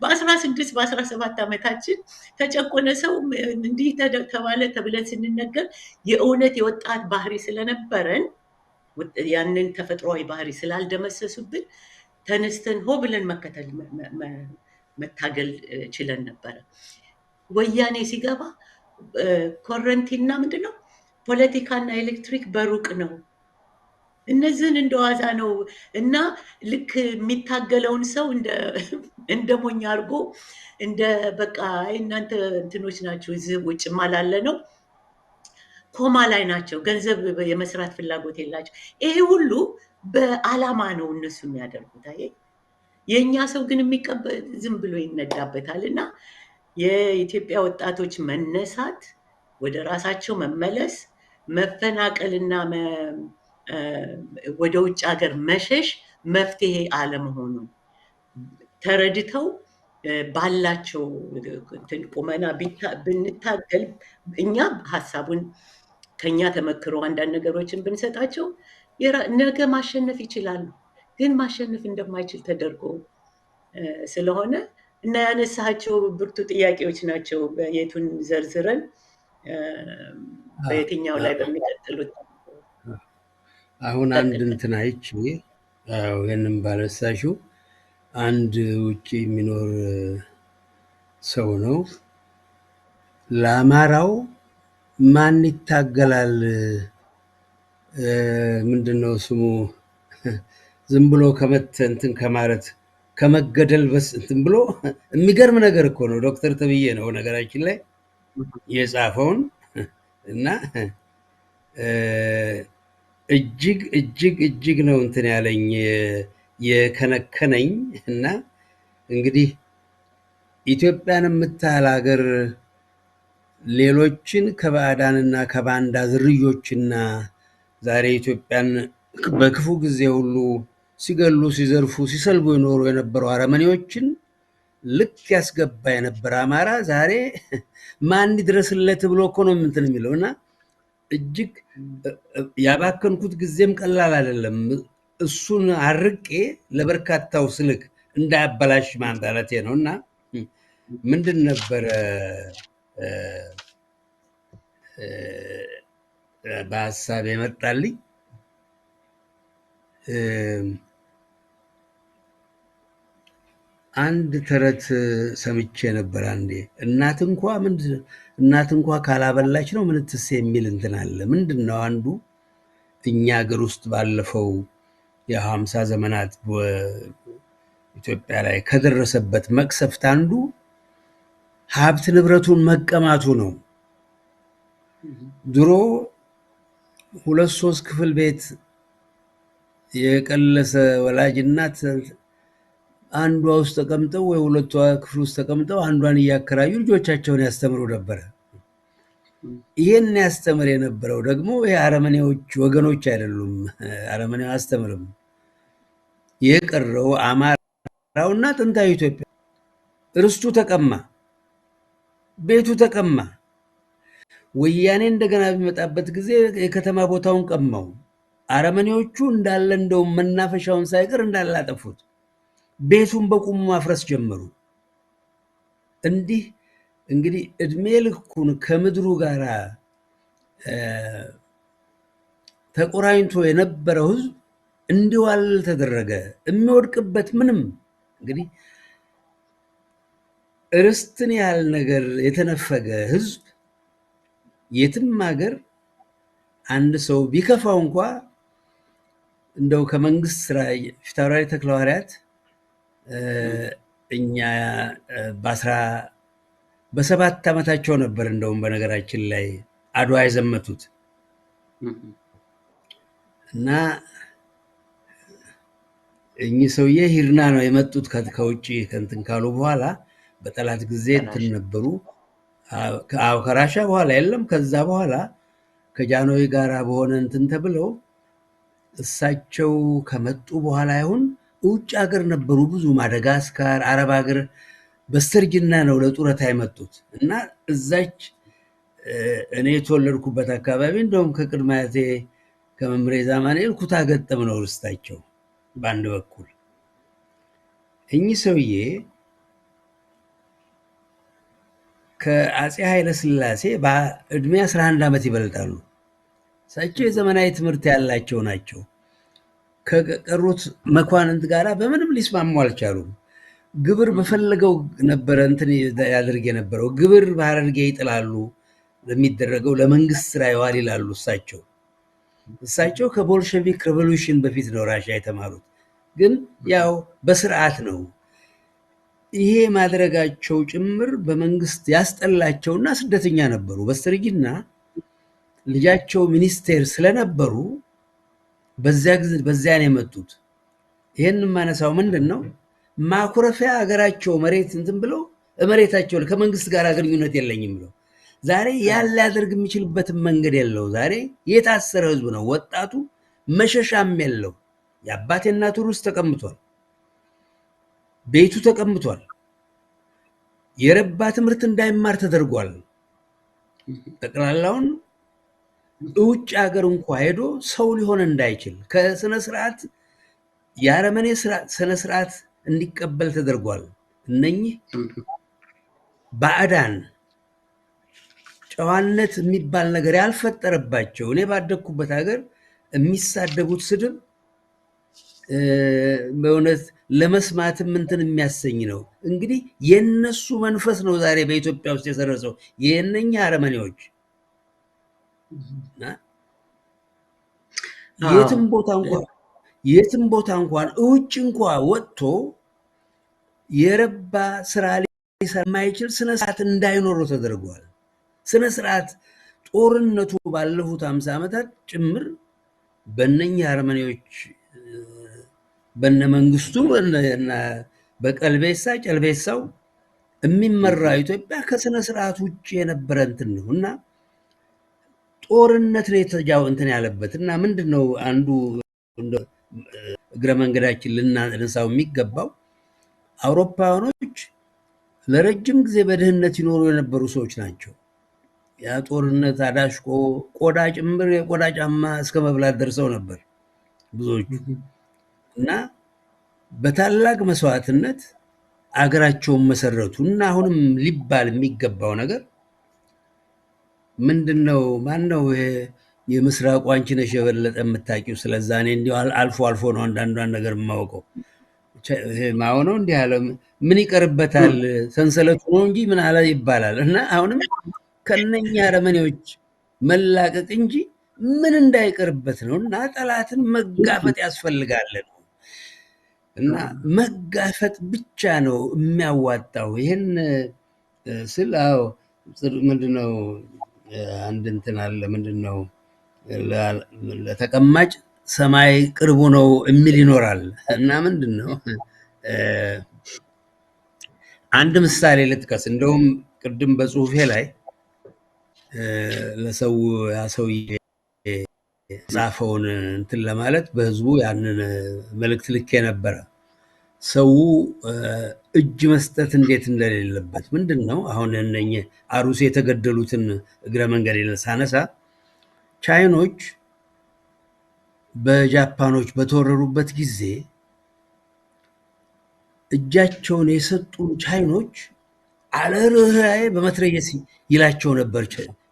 [SPEAKER 1] በ16 በ17 ዓመታችን ተጨቆነ ሰው እንዲህ ተባለ ተብለን ስንነገር የእውነት የወጣት ባህሪ ስለነበረን ያንን ተፈጥሯዊ ባህሪ ስላልደመሰሱብን ተነስተን ሆ ብለን መታገል ችለን ነበረ። ወያኔ ሲገባ ኮረንቲና ምንድነው ፖለቲካና ኤሌክትሪክ በሩቅ ነው፣ እነዚህን እንደዋዛ ነው። እና ልክ የሚታገለውን ሰው እንደ ሞኝ አድርጎ እንደ በቃ እናንተ እንትኖች ናቸው፣ እዚህ ውጭ ማላለ ነው፣ ኮማ ላይ ናቸው፣ ገንዘብ የመስራት ፍላጎት የላቸው። ይሄ ሁሉ በአላማ ነው እነሱ የሚያደርጉት። የእኛ ሰው ግን ዝም ብሎ ይነዳበታል። እና የኢትዮጵያ ወጣቶች መነሳት፣ ወደ ራሳቸው መመለስ፣ መፈናቀልና ወደ ውጭ ሀገር መሸሽ መፍትሄ አለመሆኑን ተረድተው ባላቸው ቁመና ብንታገል፣ እኛ ሀሳቡን ከኛ ተመክሮ አንዳንድ ነገሮችን ብንሰጣቸው ነገ ማሸነፍ ይችላሉ። ግን ማሸነፍ እንደማይችል ተደርጎ ስለሆነ እና ያነሳቸው ብርቱ ጥያቄዎች ናቸው። የቱን ዘርዝረን በየትኛው ላይ በሚቀጥሉት
[SPEAKER 2] አሁን አንድ እንትን አይቼ ይህንም ባነሳሽው አንድ ውጭ የሚኖር ሰው ነው። ለአማራው ማን ይታገላል? ምንድነው ስሙ? ዝም ብሎ እንትን ከማለት ከመገደል በስ እንትን ብሎ የሚገርም ነገር እኮ ነው። ዶክተር ተብዬ ነው ነገራችን ላይ የጻፈውን እና እጅግ እጅግ እጅግ ነው እንትን ያለኝ የከነከነኝ። እና እንግዲህ ኢትዮጵያን የምታህል ሀገር ሌሎችን ከባዕዳንና ከባንዳ ዝርዮችና ዛሬ ኢትዮጵያን በክፉ ጊዜ ሁሉ ሲገሉ፣ ሲዘርፉ፣ ሲሰልቡ የኖሩ የነበሩ አረመኔዎችን ልክ ያስገባ የነበረ አማራ ዛሬ ማን ይድረስለት ብሎ እኮ ነው እንትን የሚለው። እና እጅግ ያባከንኩት ጊዜም ቀላል አይደለም። እሱን አርቄ ለበርካታው ስልክ እንዳያበላሽ ማንዳለቴ ነው። እና ምንድን ነበረ በሀሳብ የመጣልኝ አንድ ተረት ሰምቼ ነበር አንዴ። እናት እንኳ ካላበላች ነው ምንትስ የሚል እንትን አለ። ምንድን ነው አንዱ እኛ ሀገር ውስጥ ባለፈው የ50 ዘመናት በኢትዮጵያ ላይ ከደረሰበት መቅሰፍት አንዱ ሀብት ንብረቱን መቀማቱ ነው። ድሮ 2-3 ክፍል ቤት የቀለሰ ወላጅ እናት አንዷ ውስጥ ተቀምጠው ወይ ሁለቷ ክፍል ውስጥ ተቀምጠው አንዷን እያከራዩ ልጆቻቸውን ያስተምሩ ነበረ። ይህን ያስተምር የነበረው ደግሞ የአረመኔዎች ወገኖች አይደሉም። አረመኔው አያስተምርም። የቀረው አማራውና ጥንታዊ ኢትዮጵያ ርስቱ ተቀማ፣ ቤቱ ተቀማ። ወያኔ እንደገና በሚመጣበት ጊዜ የከተማ ቦታውን ቀማው። አረመኔዎቹ እንዳለ እንደውም መናፈሻውን ሳይቀር እንዳለ አጠፉት። ቤቱን በቁሙ ማፍረስ ጀመሩ። እንግዲህ እድሜ ልኩን ከምድሩ ጋር ተቆራኝቶ የነበረው ህዝብ እንዲዋል ተደረገ። የሚወድቅበት ምንም እንግዲህ ርስትን ያህል ነገር የተነፈገ ህዝብ የትም ሀገር አንድ ሰው ቢከፋው እንኳ እንደው ከመንግስት ስራ ፊታውራሪ ተክለሐዋርያት እኛ በ7 ዓመታቸው ነበር እንደውም በነገራችን ላይ አድዋ የዘመቱት እና እኚህ ሰውዬ ሂርና ነው የመጡት ከውጭ ከእንትን ካሉ በኋላ በጠላት ጊዜ እንትን ነበሩ። ከራሻ በኋላ የለም። ከዛ በኋላ ከጃንሆይ ጋር በሆነ እንትን ተብለው እሳቸው ከመጡ በኋላ ይሁን ውጭ ሀገር ነበሩ። ብዙ ማደጋስካር፣ አረብ ሀገር በስተርጅና ነው ለጡረታ የመጡት እና እዛች እኔ የተወለድኩበት አካባቢ እንደውም ከቅድመ አያቴ ከመምሬ ዛማኔል ኩታ ገጠም ነው ርስታቸው በአንድ በኩል። እኚህ ሰውዬ ከአፄ ኃይለ ሥላሴ በእድሜ 11 ዓመት ይበልጣሉ። እሳቸው የዘመናዊ ትምህርት ያላቸው ናቸው። ከቀሩት መኳንንት ጋር በምንም ሊስማሙ አልቻሉም። ግብር በፈለገው ነበረ እንትን ያደርግ የነበረው። ግብር በሐረርጌ ይጥላሉ፣ ለሚደረገው ለመንግስት ስራ ይዋል ይላሉ። እሳቸው ከቦልሸቪክ ሬቮሉሽን በፊት ነው ራሻ የተማሩት፣ ግን ያው በስርዓት ነው። ይሄ ማድረጋቸው ጭምር በመንግስት ያስጠላቸውና ስደተኛ ነበሩ። በስተርጅና ልጃቸው ሚኒስቴር ስለነበሩ በዚያ ነው የመጡት። ይህን የማነሳው ምንድን ነው ማኩረፊያ ሀገራቸው መሬት እንትን ብለው መሬታቸው ከመንግስት ጋር ግንኙነት የለኝም ብለው ዛሬ ያን ሊያደርግ የሚችልበትን መንገድ የለው። ዛሬ የታሰረ ህዝብ ነው። ወጣቱ መሸሻም የለው። የአባቴ እናቱ ሩስ ተቀምጧል፣ ቤቱ ተቀምጧል። የረባ ትምህርት እንዳይማር ተደርጓል። ጠቅላላውን ውጭ ሀገር እንኳ ሄዶ ሰው ሊሆን እንዳይችል ከስነ ስርዓት የአረመኔ ስነ ስርዓት እንዲቀበል ተደርጓል። እነኚህ ባዕዳን ጨዋነት የሚባል ነገር ያልፈጠረባቸው እኔ ባደግኩበት ሀገር የሚሳደቡት ስድብ በእውነት ለመስማትም እንትን የሚያሰኝ ነው። እንግዲህ የነሱ መንፈስ ነው ዛሬ በኢትዮጵያ ውስጥ የሰረጸው የእነኛ አረመኔዎች። የትም ቦታ እንኳን ውጭ እንኳ ወጥቶ የረባ ስራ ሊሰራ የማይችል ስነስርዓት እንዳይኖረው ተደርጓል። ስነስርዓት ጦርነቱ ባለፉት 50 ዓመታት ጭምር በእነኛ አረመኔዎች በነ መንግስቱ በቀልቤሳ ጨልቤሳው የሚመራ ኢትዮጵያ ከስነ ስርዓት ውጭ የነበረ እንትን ነው እና ጦርነት ነው የተጃው እንትን ያለበት እና ምንድነው አንዱ እግረ መንገዳችን ልናነሳው የሚገባው አውሮፓውያኖች ለረጅም ጊዜ በድህነት ይኖሩ የነበሩ ሰዎች ናቸው። ያ ጦርነት አዳሽቆ ቆዳ ጭምር የቆዳ ጫማ እስከ መብላት ደርሰው ነበር ብዙዎቹ እና በታላቅ መስዋዕትነት አገራቸውን መሰረቱ እና አሁንም ሊባል የሚገባው ነገር ምንድነው? ማነው የምስራቁ አንቺ ነሽ የበለጠ የምታውቂው ስለዛ? እኔ እንዲሁ አልፎ አልፎ ነው አንዳንዷን ነገር የማውቀው። ማው ነው እንዲህ አለ፣ ምን ይቀርበታል ሰንሰለቱ ነው እንጂ ምን አለ ይባላል። እና አሁንም ከነኛ አረመኔዎች መላቀቅ እንጂ ምን እንዳይቀርበት ነው። እና ጠላትን መጋፈጥ ያስፈልጋል ነው። እና መጋፈጥ ብቻ ነው የሚያዋጣው። ይህን ስል አዎ ምንድነው አንድ እንትን አለ፣ ምንድነው ለተቀማጭ ሰማይ ቅርቡ ነው የሚል ይኖራል። እና ምንድነው አንድ ምሳሌ ልጥቀስ። እንደውም ቅድም በጽሁፌ ላይ ለሰው ያሰውዬ ጻፈውን እንትን ለማለት በህዝቡ ያንን መልእክት ልኬ ነበረ። ሰው እጅ መስጠት እንዴት እንደሌለበት ምንድን ነው። አሁን እነኝህ አሩሲ የተገደሉትን እግረ መንገድ ሳነሳ ቻይኖች በጃፓኖች በተወረሩበት ጊዜ እጃቸውን የሰጡ ቻይኖች አለርህራዬ በመትረየስ ይላቸው ነበር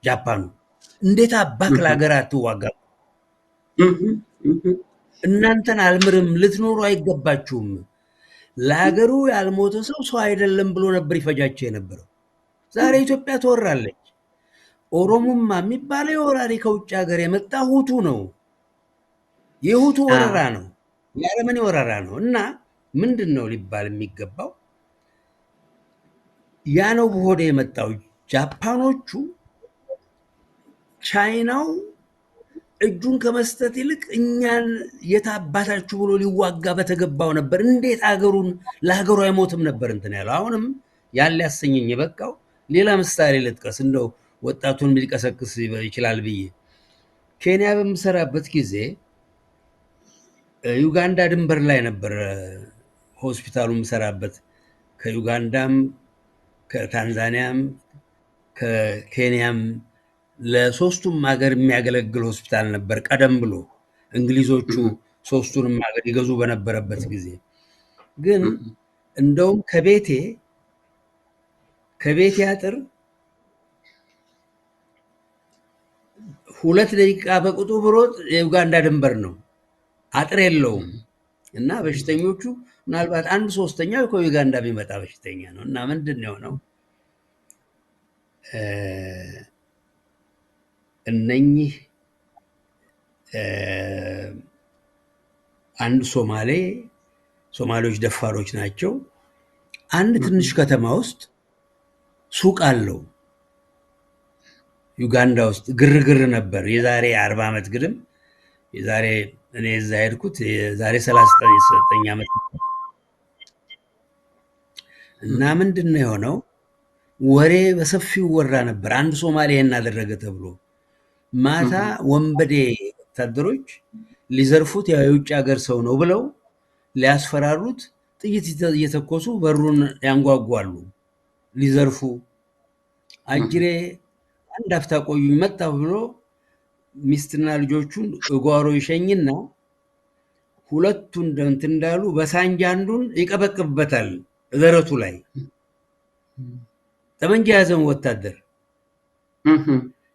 [SPEAKER 2] ጃፓኑ። እንዴት አባክ ለሀገር አትዋጋም? እናንተን አልምርም፣ ልትኖሩ አይገባችሁም። ለሀገሩ ያልሞተ ሰው ሰው አይደለም ብሎ ነበር ይፈጃቸው የነበረው። ዛሬ ኢትዮጵያ ትወራለች። ኦሮሞማ የሚባለው የወራሪ ከውጭ ሀገር የመጣ ሁቱ ነው። የሁቱ ወረራ ነው፣ የአረመኔ ወረራ ነው። እና ምንድን ነው ሊባል የሚገባው ያ ነው በሆደ የመጣው። ጃፓኖቹ ቻይናው እጁን ከመስጠት ይልቅ እኛን የታባታችሁ ብሎ ሊዋጋ በተገባው ነበር። እንዴት አገሩን ለሀገሩ አይሞትም ነበር እንትን ያለው። አሁንም ያን ሊያሰኘኝ የበቃው ሌላ ምሳሌ ልጥቀስ፣ እንደው ወጣቱን ሊቀሰቅስ ይችላል ብዬ። ኬንያ በምሰራበት ጊዜ ዩጋንዳ ድንበር ላይ ነበር ሆስፒታሉ የምሰራበት። ከዩጋንዳም ከታንዛኒያም ከኬንያም ለሶስቱም ሀገር የሚያገለግል ሆስፒታል ነበር። ቀደም ብሎ እንግሊዞቹ ሶስቱንም ሀገር ይገዙ በነበረበት ጊዜ ግን እንደውም ከቤቴ አጥር 2 ደቂቃ በቁጡ ብሮጥ የዩጋንዳ ድንበር ነው፣ አጥር የለውም። እና በሽተኞቹ ምናልባት 1/3 ከዩጋንዳ የሚመጣ በሽተኛ ነው። እና ምንድን ነው የሆነው? እነኚህ አንድ ሶማሌዎች ደፋሮች ናቸው። አንድ ትንሽ ከተማ ውስጥ ሱቅ አለው። ዩጋንዳ ውስጥ ግርግር ነበር። የዛሬ 40 ዓመት ግድም እኔ እዛ ሄድኩት የዛሬ 39 ዓመት። እና ምንድን ነው የሆነው? ወሬ በሰፊው ወራ ነበር። አንድ ሶማሌ ይሄን አደረገ ተብሎ ማታ ወንበዴ ወታደሮች ሊዘርፉት የውጭ ሀገር ሰው ነው ብለው ሊያስፈራሩት ጥይት እየተኮሱ በሩን ያንጓጓሉ ሊዘርፉ። አጅሬ አንድ አፍታ ቆዩኝ መጣሁ ብሎ ሚስትና ልጆቹን እጓሮ ይሸኝና ሁለቱን እንትን እንዳሉ በሳንጃ አንዱን ይቀበቅብበታል ደረቱ ላይ ጠመንጃ ያዘውን ወታደር።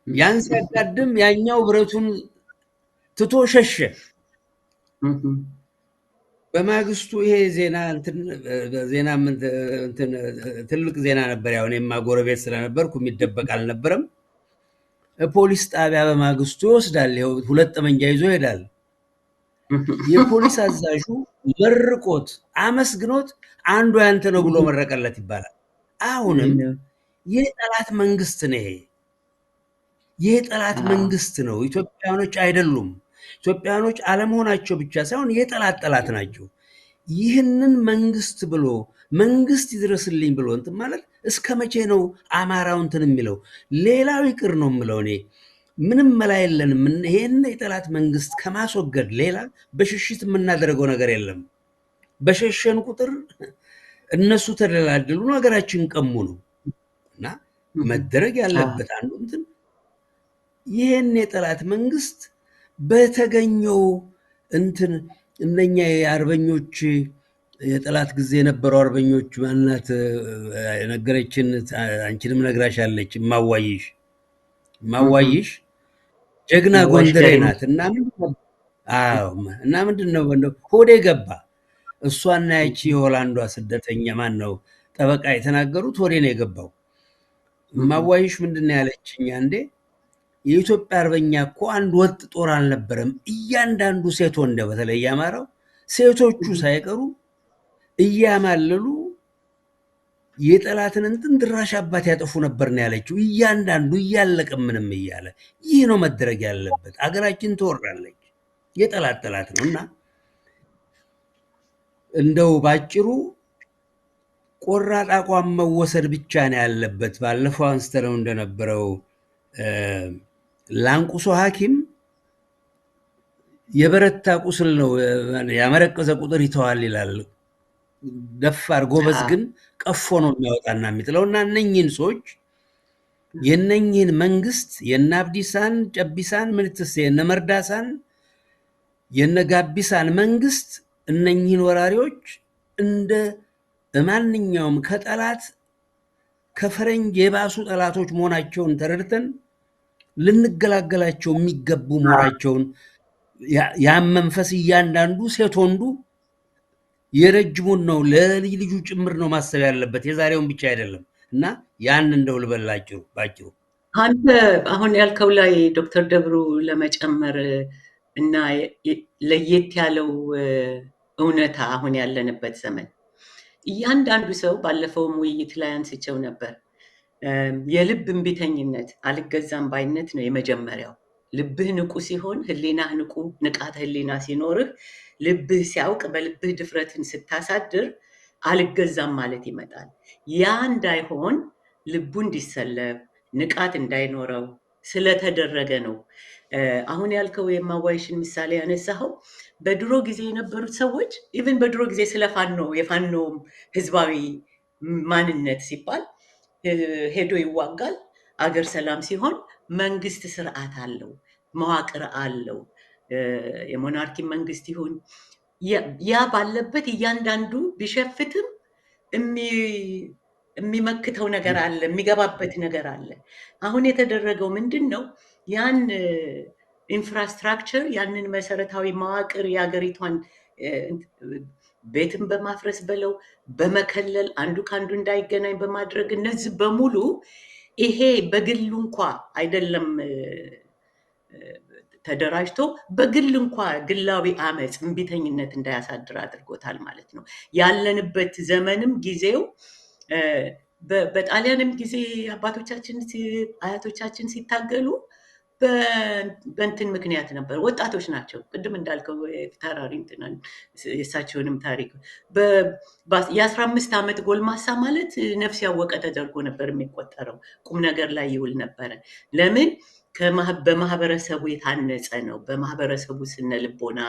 [SPEAKER 2] ያን ሲያጋድም ያኛው ብረቱን ትቶ ሸሸ። በማግስቱ ይሄ ዜና ትልቅ ዜና ነበር። ያው እኔማ ጎረቤት ስለነበርኩ የሚደበቅ አልነበረም። ፖሊስ ጣቢያ በማግስቱ ይወስዳል። ይኸው 2 ጠመንጃ ይዞ ይሄዳል። የፖሊስ አዛዡ መርቆት አመስግኖት አንዱ ያንተ ነው ብሎ መረቀለት ይባላል። አሁንም የጠላት መንግስት ነው። ይሄ የጠላት መንግስት ነው። ኢትዮጵያኖች አይደሉም። ኢትዮጵያኖች አለመሆናቸው ብቻ ሳይሆን የጠላት ጠላት ናቸው። ይህንን መንግስት ብሎ መንግስት ይድረስልኝ ብሎ እንትን ማለት እስከ መቼ ነው አማራው እንትን የሚለው? ሌላው ይቅር ነው የምለው እኔ ምንም መላ የለንም። ይሄን የጠላት መንግስት ከማስወገድ ሌላ በሽሽት የምናደርገው ነገር የለም። በሸሸን ቁጥር እነሱ ተደላድሉ ሀገራችን ቀሙ ነው። እና መደረግ ያለበት አንዱ እንትን ይህን የጠላት መንግስት በተገኘው እንትን እነኛ የአርበኞች የጠላት ጊዜ የነበረው አርበኞች ማናት ነገረችን፣ አንቺንም ነግራሻለች። ማዋይሽ ጀግና
[SPEAKER 1] ማዋሽ
[SPEAKER 2] ጎንደሬ
[SPEAKER 1] ገሪማ
[SPEAKER 2] ናት እና ምንድን ነው ሆዴ ገባ። እሷና ያቺ የሆላንዷ ስደተኛ ማን ነው ጠበቃ የተናገሩት ሆዴ ነው የገባው። ማዋይሽ ምንድን ነው ያለችኝ አንዴ፣ የኢትዮጵያ አርበኛ እኮ አንድ ወጥ ጦር አልነበረም። እያንዳንዱ ሴት ወንደ፣ በተለይ ያማራው ሴቶቹ ሳይቀሩ እያማለሉ የጠላትን እንትን ድራሽ አባት ያጠፉ ነበር ነው ያለችው። እያንዳንዱ እያለቀ ምንም እያለ ይህ ነው መደረግ ያለበት። አገራችን ትወራለች፣ የጠላት ጠላት ነው እና እንደው ባጭሩ ቆራጥ አቋም መወሰድ ብቻ ነው ያለበት። ባለፈው አንስተነው እንደነበረው ላንቁሶ ሐኪም የበረታ ቁስል ነው ያመረቀዘ ቁጥር ይተዋል ይላል። ደፋር ጎበዝ ግን ቀፎ ነው የሚያወጣና የሚጥለው እና እነኝህን ሰዎች የነኝህን መንግስት የነ አብዲሳን ጨቢሳን ምንትስ የነ መርዳሳን የነ ጋቢሳን መንግስት እነኝህን ወራሪዎች እንደ ማንኛውም ከጠላት ከፈረንጅ የባሱ ጠላቶች መሆናቸውን ተረድተን ልንገላገላቸው የሚገቡ መሆናቸውን ያን መንፈስ እያንዳንዱ ሴት ወንዱ የረጅሙን ነው ለልጅ ልጁ ጭምር ነው ማሰብ ያለበት፣ የዛሬውን ብቻ አይደለም። እና ያን እንደው ልበላችሁ ባጭሩ።
[SPEAKER 1] አንተ አሁን ያልከው ላይ ዶክተር ደብሩ ለመጨመር እና ለየት ያለው እውነታ አሁን ያለንበት ዘመን እያንዳንዱ ሰው ባለፈውም ውይይት ላይ አንስቸው ነበር። የልብ እምቢተኝነት አልገዛም ባይነት ነው የመጀመሪያው። ልብህ ንቁ ሲሆን ህሊናህ ንቁ፣ ንቃተ ህሊና ሲኖርህ፣ ልብህ ሲያውቅ፣ በልብህ ድፍረትን ስታሳድር አልገዛም ማለት ይመጣል። ያ እንዳይሆን ልቡ እንዲሰለብ ንቃት እንዳይኖረው ስለተደረገ ነው። አሁን ያልከው የማዋይሽን ምሳሌ ያነሳኸው በድሮ ጊዜ የነበሩት ሰዎች ኢቭን በድሮ ጊዜ ስለ ፋኖ የፋኖም ህዝባዊ ማንነት ሲባል ሄዶ ይዋጋል። አገር ሰላም ሲሆን መንግስት ስርዓት አለው፣ መዋቅር አለው። የሞናርኪ መንግስት ይሁን ያ ባለበት እያንዳንዱ ቢሸፍትም የሚመክተው ነገር አለ፣ የሚገባበት ነገር አለ። አሁን የተደረገው ምንድን ነው? ያን ኢንፍራስትራክቸር ያንን መሰረታዊ መዋቅር የሀገሪቷን ቤትን በማፍረስ በለው በመከለል አንዱ ከአንዱ እንዳይገናኝ በማድረግ እነዚህ በሙሉ ይሄ በግሉ እንኳ አይደለም ተደራጅቶ በግል እንኳ ግላዊ አመፅ እምቢተኝነት እንዳያሳድር አድርጎታል ማለት ነው። ያለንበት ዘመንም ጊዜው በጣሊያንም ጊዜ አባቶቻችን አያቶቻችን ሲታገሉ በእንትን ምክንያት ነበር። ወጣቶች ናቸው። ቅድም እንዳልከው ተራሪ የእሳቸውንም ታሪክ የ15 ዓመት ጎልማሳ ማለት ነፍስ ያወቀ ተደርጎ ነበር የሚቆጠረው። ቁም ነገር ላይ ይውል ነበረ። ለምን? በማህበረሰቡ የታነጸ ነው። በማህበረሰቡ ስነ ልቦና፣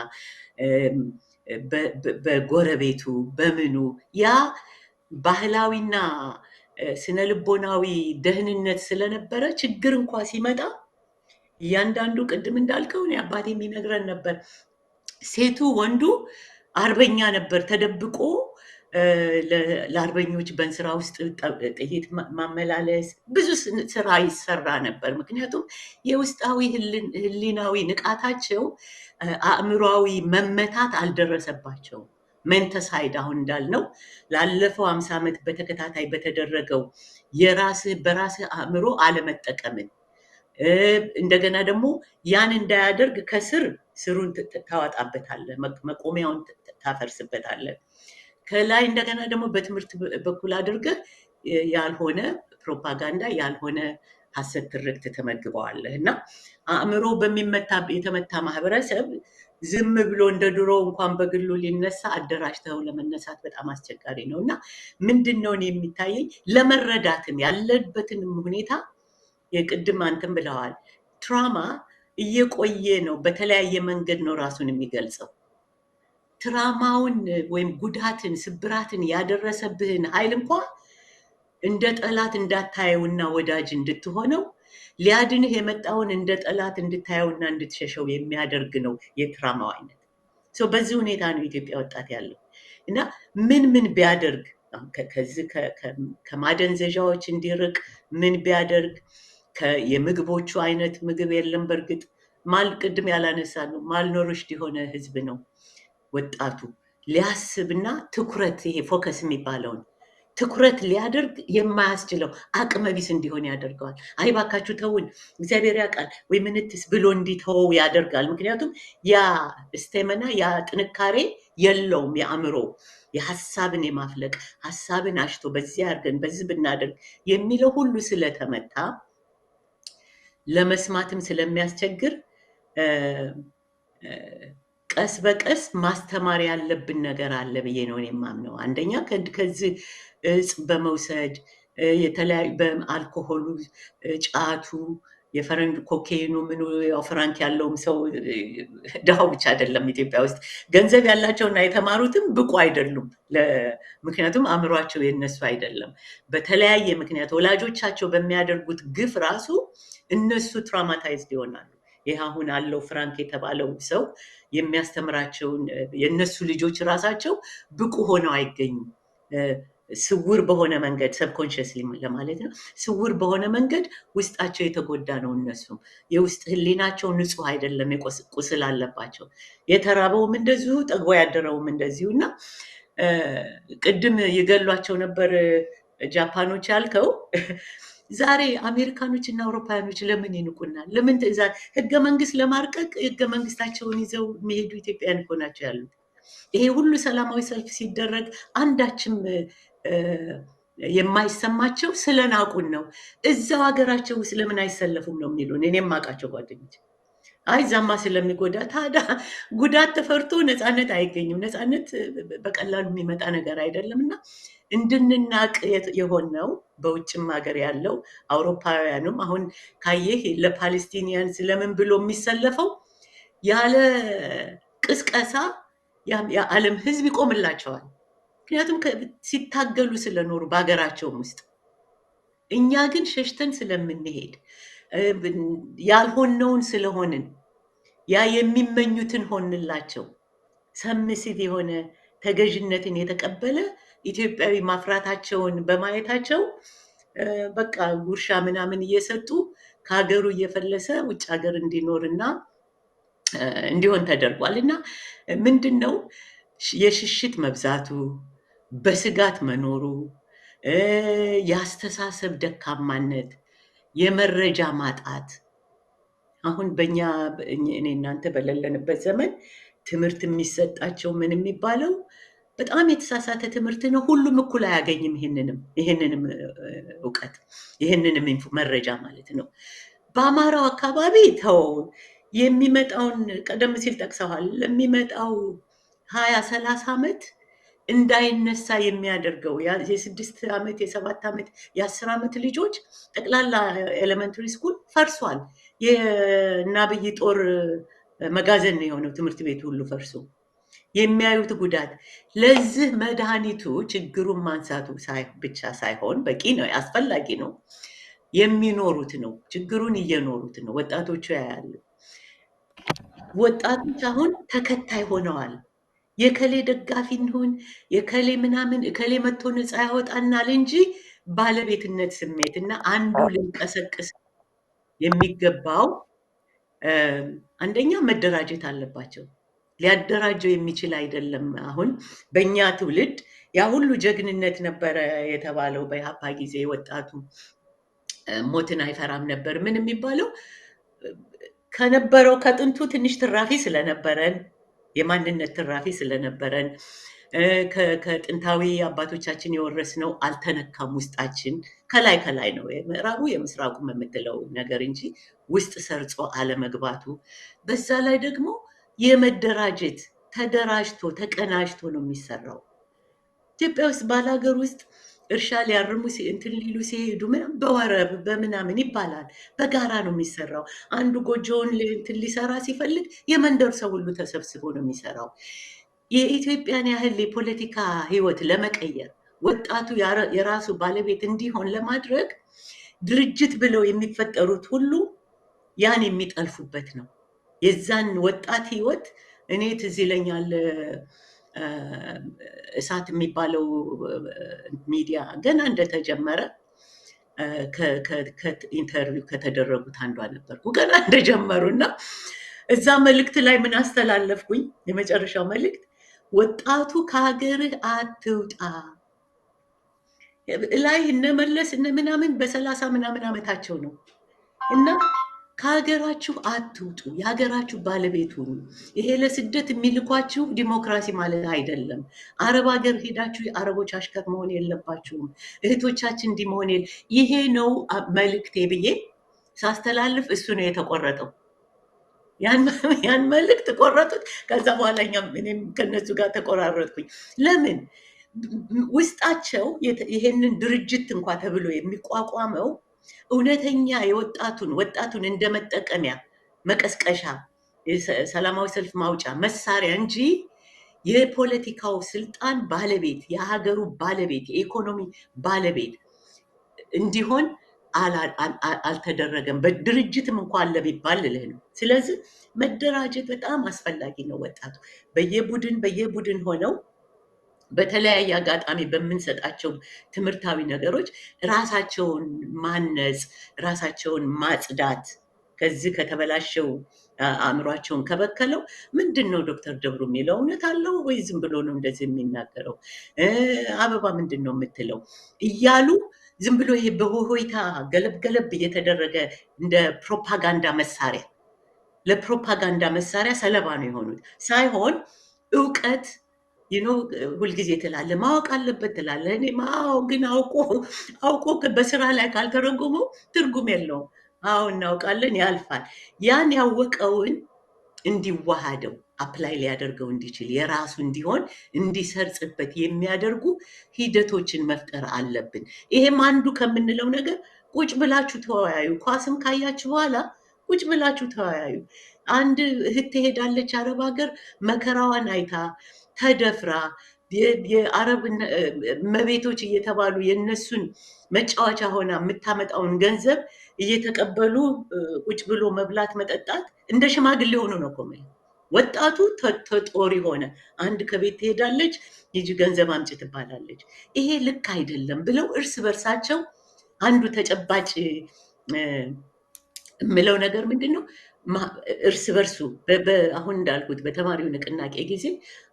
[SPEAKER 1] በጎረቤቱ፣ በምኑ ያ ባህላዊና ስነ ልቦናዊ ደህንነት ስለነበረ ችግር እንኳ ሲመጣ እያንዳንዱ ቅድም እንዳልከው አባቴ የሚነግረን ነበር። ሴቱ ወንዱ አርበኛ ነበር። ተደብቆ ለአርበኞች በእንስራ ውስጥ ጥይት ማመላለስ ብዙ ስራ ይሰራ ነበር። ምክንያቱም የውስጣዊ ህሊናዊ ንቃታቸው አእምሯዊ መመታት አልደረሰባቸውም። ሜንተሳይድ አሁን እንዳልነው ላለፈው 50 ዓመት በተከታታይ በተደረገው በራስህ አእምሮ አለመጠቀምን እንደገና ደግሞ ያን እንዳያደርግ ከስር ስሩን ታወጣበታለህ፣ መቆሚያውን ታፈርስበታለህ። ከላይ እንደገና ደግሞ በትምህርት በኩል አድርገህ ያልሆነ ፕሮፓጋንዳ ያልሆነ ሀሰት ትርክት ተመግበዋለህ እና አእምሮ የተመታ ማህበረሰብ ዝም ብሎ እንደ ድሮ እንኳን በግሉ ሊነሳ አደራጅተው ለመነሳት በጣም አስቸጋሪ ነው እና ምንድን ነው የሚታየኝ ለመረዳትም ያለበትንም ሁኔታ የቅድም አንተም ብለዋል። ትራማ እየቆየ ነው፣ በተለያየ መንገድ ነው ራሱን የሚገልጸው። ትራማውን ወይም ጉዳትን ስብራትን ያደረሰብህን ኃይል እንኳ እንደ ጠላት እንዳታየውና ወዳጅ እንድትሆነው ሊያድንህ የመጣውን እንደ ጠላት እንድታየውና እንድትሸሸው የሚያደርግ ነው የትራማው አይነት። በዚህ ሁኔታ ነው ኢትዮጵያ ወጣት ያለው። እና ምን ቢያደርግ ከዚህ ከማደንዘዣዎች እንዲርቅ ምን ቢያደርግ የምግቦቹ አይነት ምግብ የለም። በእርግጥ ቅድም ያላነሳ ነው ማልኖሪሽድ የሆነ ህዝብ ነው ወጣቱ ሊያስብና ትኩረት ይሄ ፎከስ የሚባለውን ትኩረት ሊያደርግ የማያስችለው አቅመ ቢስ እንዲሆን ያደርገዋል። አይ ባካችሁ ተውን እግዚአብሔር ያውቃል ወይ ምንትስ ብሎ እንዲተወው ያደርጋል። ምክንያቱም ያ ስቴመና ያ ጥንካሬ የለውም። የአእምሮ የሀሳብን የማፍለቅ ሀሳብን አሽቶ በዚህ አድርገን በዚህ ብናደርግ የሚለው ሁሉ ስለተመታ ለመስማትም ስለሚያስቸግር ቀስ በቀስ ማስተማር ያለብን ነገር አለ ብዬ ነው የማምነው። አንደኛ ከዚህ እጽ በመውሰድ የተለያዩ በአልኮሆሉ፣ ጫቱ፣ የፈረንጅ ኮኬኑ ምኑ ያው ፍራንክ ያለውም ሰው ድሃው ብቻ አይደለም ኢትዮጵያ ውስጥ ገንዘብ ያላቸውና የተማሩትም ብቁ አይደሉም። ምክንያቱም አእምሯቸው የነሱ አይደለም። በተለያየ ምክንያት ወላጆቻቸው በሚያደርጉት ግፍ ራሱ እነሱ ትራውማታይዝድ ይሆናሉ። ይህ አሁን አለው ፍራንክ የተባለው ሰው የሚያስተምራቸውን የነሱ ልጆች ራሳቸው ብቁ ሆነው አይገኙም። ስውር በሆነ መንገድ ሰብኮንሽስሊ ለማለት ነው። ስውር በሆነ መንገድ ውስጣቸው የተጎዳ ነው። እነሱም የውስጥ ህሊናቸው ንጹህ አይደለም፣ ቁስል አለባቸው። የተራበውም እንደዚሁ ጠግቦ ያደረውም እንደዚሁ እና ቅድም ይገሏቸው ነበር ጃፓኖች ያልከው ዛሬ አሜሪካኖች እና አውሮፓውያኖች ለምን ይንቁናል? ለምን ህገ መንግስት ለማርቀቅ ህገ መንግስታቸውን ይዘው የሚሄዱ ኢትዮጵያውያን እኮ ናቸው ያሉት። ይሄ ሁሉ ሰላማዊ ሰልፍ ሲደረግ አንዳችም የማይሰማቸው ስለናቁን ነው። እዛው ሀገራቸው ውስጥ ለምን አይሰለፉም ነው የሚሉን። እኔም የማውቃቸው ጓደኞች አይ ዛማ ስለሚጎዳ። ታዲያ ጉዳት ተፈርቶ ነፃነት አይገኝም። ነፃነት በቀላሉ የሚመጣ ነገር አይደለም እና እንድንናቅ የሆነው በውጭም ሀገር ያለው አውሮፓውያኑም አሁን ካየህ ለፓለስቲኒያን ስለምን ብሎ የሚሰለፈው ያለ ቅስቀሳ የዓለም ህዝብ ይቆምላቸዋል። ምክንያቱም ሲታገሉ ስለኖሩ በሀገራቸውም ውስጥ። እኛ ግን ሸሽተን ስለምንሄድ ያልሆነውን ስለሆንን ያ የሚመኙትን ሆንላቸው ሰምሲቭ የሆነ ተገዥነትን የተቀበለ ኢትዮጵያዊ ማፍራታቸውን በማየታቸው በቃ ጉርሻ ምናምን እየሰጡ ከሀገሩ እየፈለሰ ውጭ ሀገር እንዲኖርና እንዲሆን ተደርጓል። እና ምንድን ነው የሽሽት መብዛቱ፣ በስጋት መኖሩ፣ የአስተሳሰብ ደካማነት፣ የመረጃ ማጣት። አሁን በእኛ እኔ እናንተ በሌለንበት ዘመን ትምህርት የሚሰጣቸው ምን የሚባለው በጣም የተሳሳተ ትምህርት ነው። ሁሉም እኩል አያገኝም ይህንንም እውቀት ይህንንም መረጃ ማለት ነው። በአማራው አካባቢ ተው የሚመጣውን ቀደም ሲል ጠቅሰዋል። ለሚመጣው 20-30 ዓመት እንዳይነሳ የሚያደርገው የ6 ዓመት የ7 ዓመት የ10 ዓመት ልጆች ጠቅላላ ኤሌመንተሪ ስኩል ፈርሷል። የናብይ ጦር መጋዘን ነው የሆነው ትምህርት ቤት ሁሉ ፈርሶ። የሚያዩት ጉዳት ለዚህ መድኃኒቱ ችግሩን ማንሳቱ ብቻ ሳይሆን በቂ ነው፣ አስፈላጊ ነው። የሚኖሩት ነው፣ ችግሩን እየኖሩት ነው። ወጣቶቹ ያያሉ። ወጣቶች አሁን ተከታይ ሆነዋል። የከሌ ደጋፊ እንሁን የከሌ ምናምን እከሌ መጥቶ ነፃ ያወጣናል እንጂ ባለቤትነት ስሜት እና አንዱ ልንቀሰቅስ የሚገባው አንደኛ መደራጀት አለባቸው። ሊያደራጀው የሚችል አይደለም። አሁን በእኛ ትውልድ ያ ሁሉ ጀግንነት ነበረ የተባለው በኢሃፓ ጊዜ ወጣቱ ሞትን አይፈራም ነበር። ምን የሚባለው ከነበረው ከጥንቱ ትንሽ ትራፊ ስለነበረን የማንነት ትራፊ ስለነበረን ከጥንታዊ አባቶቻችን የወረስነው አልተነካም። ውስጣችን ከላይ ከላይ ነው የምዕራቡ የምስራቁም የምትለው ነገር እንጂ ውስጥ ሰርጾ አለመግባቱ። በዛ ላይ ደግሞ የመደራጀት ተደራጅቶ ተቀናጅቶ ነው የሚሰራው። ኢትዮጵያ ውስጥ ባላገር ውስጥ እርሻ ሊያርሙ እንትን ሊሉ ሲሄዱ በወረብ በምናምን ይባላል። በጋራ ነው የሚሰራው። አንዱ ጎጆውን እንትን ሊሰራ ሲፈልግ የመንደር ሰው ሁሉ ተሰብስቦ ነው የሚሰራው። የኢትዮጵያን ያህል የፖለቲካ ህይወት ለመቀየር ወጣቱ የራሱ ባለቤት እንዲሆን ለማድረግ ድርጅት ብለው የሚፈጠሩት ሁሉ ያን የሚጠልፉበት ነው። የዛን ወጣት ህይወት እኔ ትዝ ይለኛል እሳት የሚባለው ሚዲያ ገና እንደተጀመረ ኢንተርቪው ከተደረጉት አንዷ ነበርኩ ገና እንደጀመሩ እና እዛ መልእክት ላይ ምን አስተላለፍኩኝ? የመጨረሻው መልእክት ወጣቱ ከሀገርህ አትውጣ። ላይ እነመለስ እነ ምናምን በሰላሳ ምናምን ዓመታቸው ነው እና ከሀገራችሁ አትውጡ፣ የሀገራችሁ ባለቤት ሁኑ። ይሄ ለስደት የሚልኳችሁ ዲሞክራሲ ማለት አይደለም። አረብ ሀገር ሄዳችሁ የአረቦች አሽከር መሆን የለባችሁም። እህቶቻችን እንዲህ መሆን ይሄ ነው መልእክቴ ብዬ ሳስተላልፍ እሱ ነው የተቆረጠው። ያን መልእክት ቆረጡት። ከዛ በኋላ እኔም ከነሱ ጋር ተቆራረጥኩኝ። ለምን ውስጣቸው ይሄንን ድርጅት እንኳ ተብሎ የሚቋቋመው እውነተኛ ወጣቱን እንደ መጠቀሚያ መቀስቀሻ፣ ሰላማዊ ሰልፍ ማውጫ መሳሪያ እንጂ የፖለቲካው ስልጣን ባለቤት፣ የሀገሩ ባለቤት፣ የኢኮኖሚ ባለቤት እንዲሆን አልተደረገም። በድርጅትም እንኳን አለ ቢባል ልልህ ነው። ስለዚህ መደራጀት በጣም አስፈላጊ ነው። ወጣቱ በየቡድን ሆነው በተለያየ አጋጣሚ በምንሰጣቸው ትምህርታዊ ነገሮች ራሳቸውን ማነጽ፣ ራሳቸውን ማጽዳት ከዚህ ከተበላሸው አእምሯቸውን ከበከለው ምንድን ነው ዶክተር ደብሩ የሚለው እውነት አለው ወይ ዝም ብሎ ነው እንደዚህ የሚናገረው? አበባ ምንድን ነው የምትለው እያሉ ዝም ብሎ ይሄ በሆይታ ገለብ እየተደረገ እንደ ፕሮፓጋንዳ መሳሪያ ለፕሮፓጋንዳ መሳሪያ ሰለባ ነው የሆኑት ሳይሆን እውቀት ሁልጊዜ ትላለ ማወቅ አለበት ትላለ። እኔ ግን አውቆ በስራ ላይ ካልተረጎመው ትርጉም የለውም። አዎ እናውቃለን፣ ያልፋል። ያን ያወቀውን እንዲዋሃደው አፕላይ ሊያደርገው እንዲችል የራሱ እንዲሆን እንዲሰርጽበት የሚያደርጉ ሂደቶችን መፍጠር አለብን። ይሄም አንዱ ከምንለው ነገር ቁጭ ብላችሁ ተወያዩ። ኳስም ካያችሁ በኋላ ቁጭ ብላችሁ ተወያዩ። አንድ እህት ትሄዳለች አረብ ሀገር መከራዋን አይታ ተደፍራ የአረብ መቤቶች እየተባሉ የነሱን መጫወቻ ሆና የምታመጣውን ገንዘብ እየተቀበሉ ቁጭ ብሎ መብላት መጠጣት እንደ ሽማግሌ ሆኖ ነው እኮ ወጣቱ ተጦሪ ሆነ። አንድ ከቤት ትሄዳለች፣ ይጂ ገንዘብ አምጪ ትባላለች። ይሄ ልክ አይደለም ብለው እርስ በርሳቸው አንዱ ተጨባጭ የምለው ነገር ምንድን ነው? እርስ በርሱ አሁን እንዳልኩት በተማሪው ንቅናቄ ጊዜ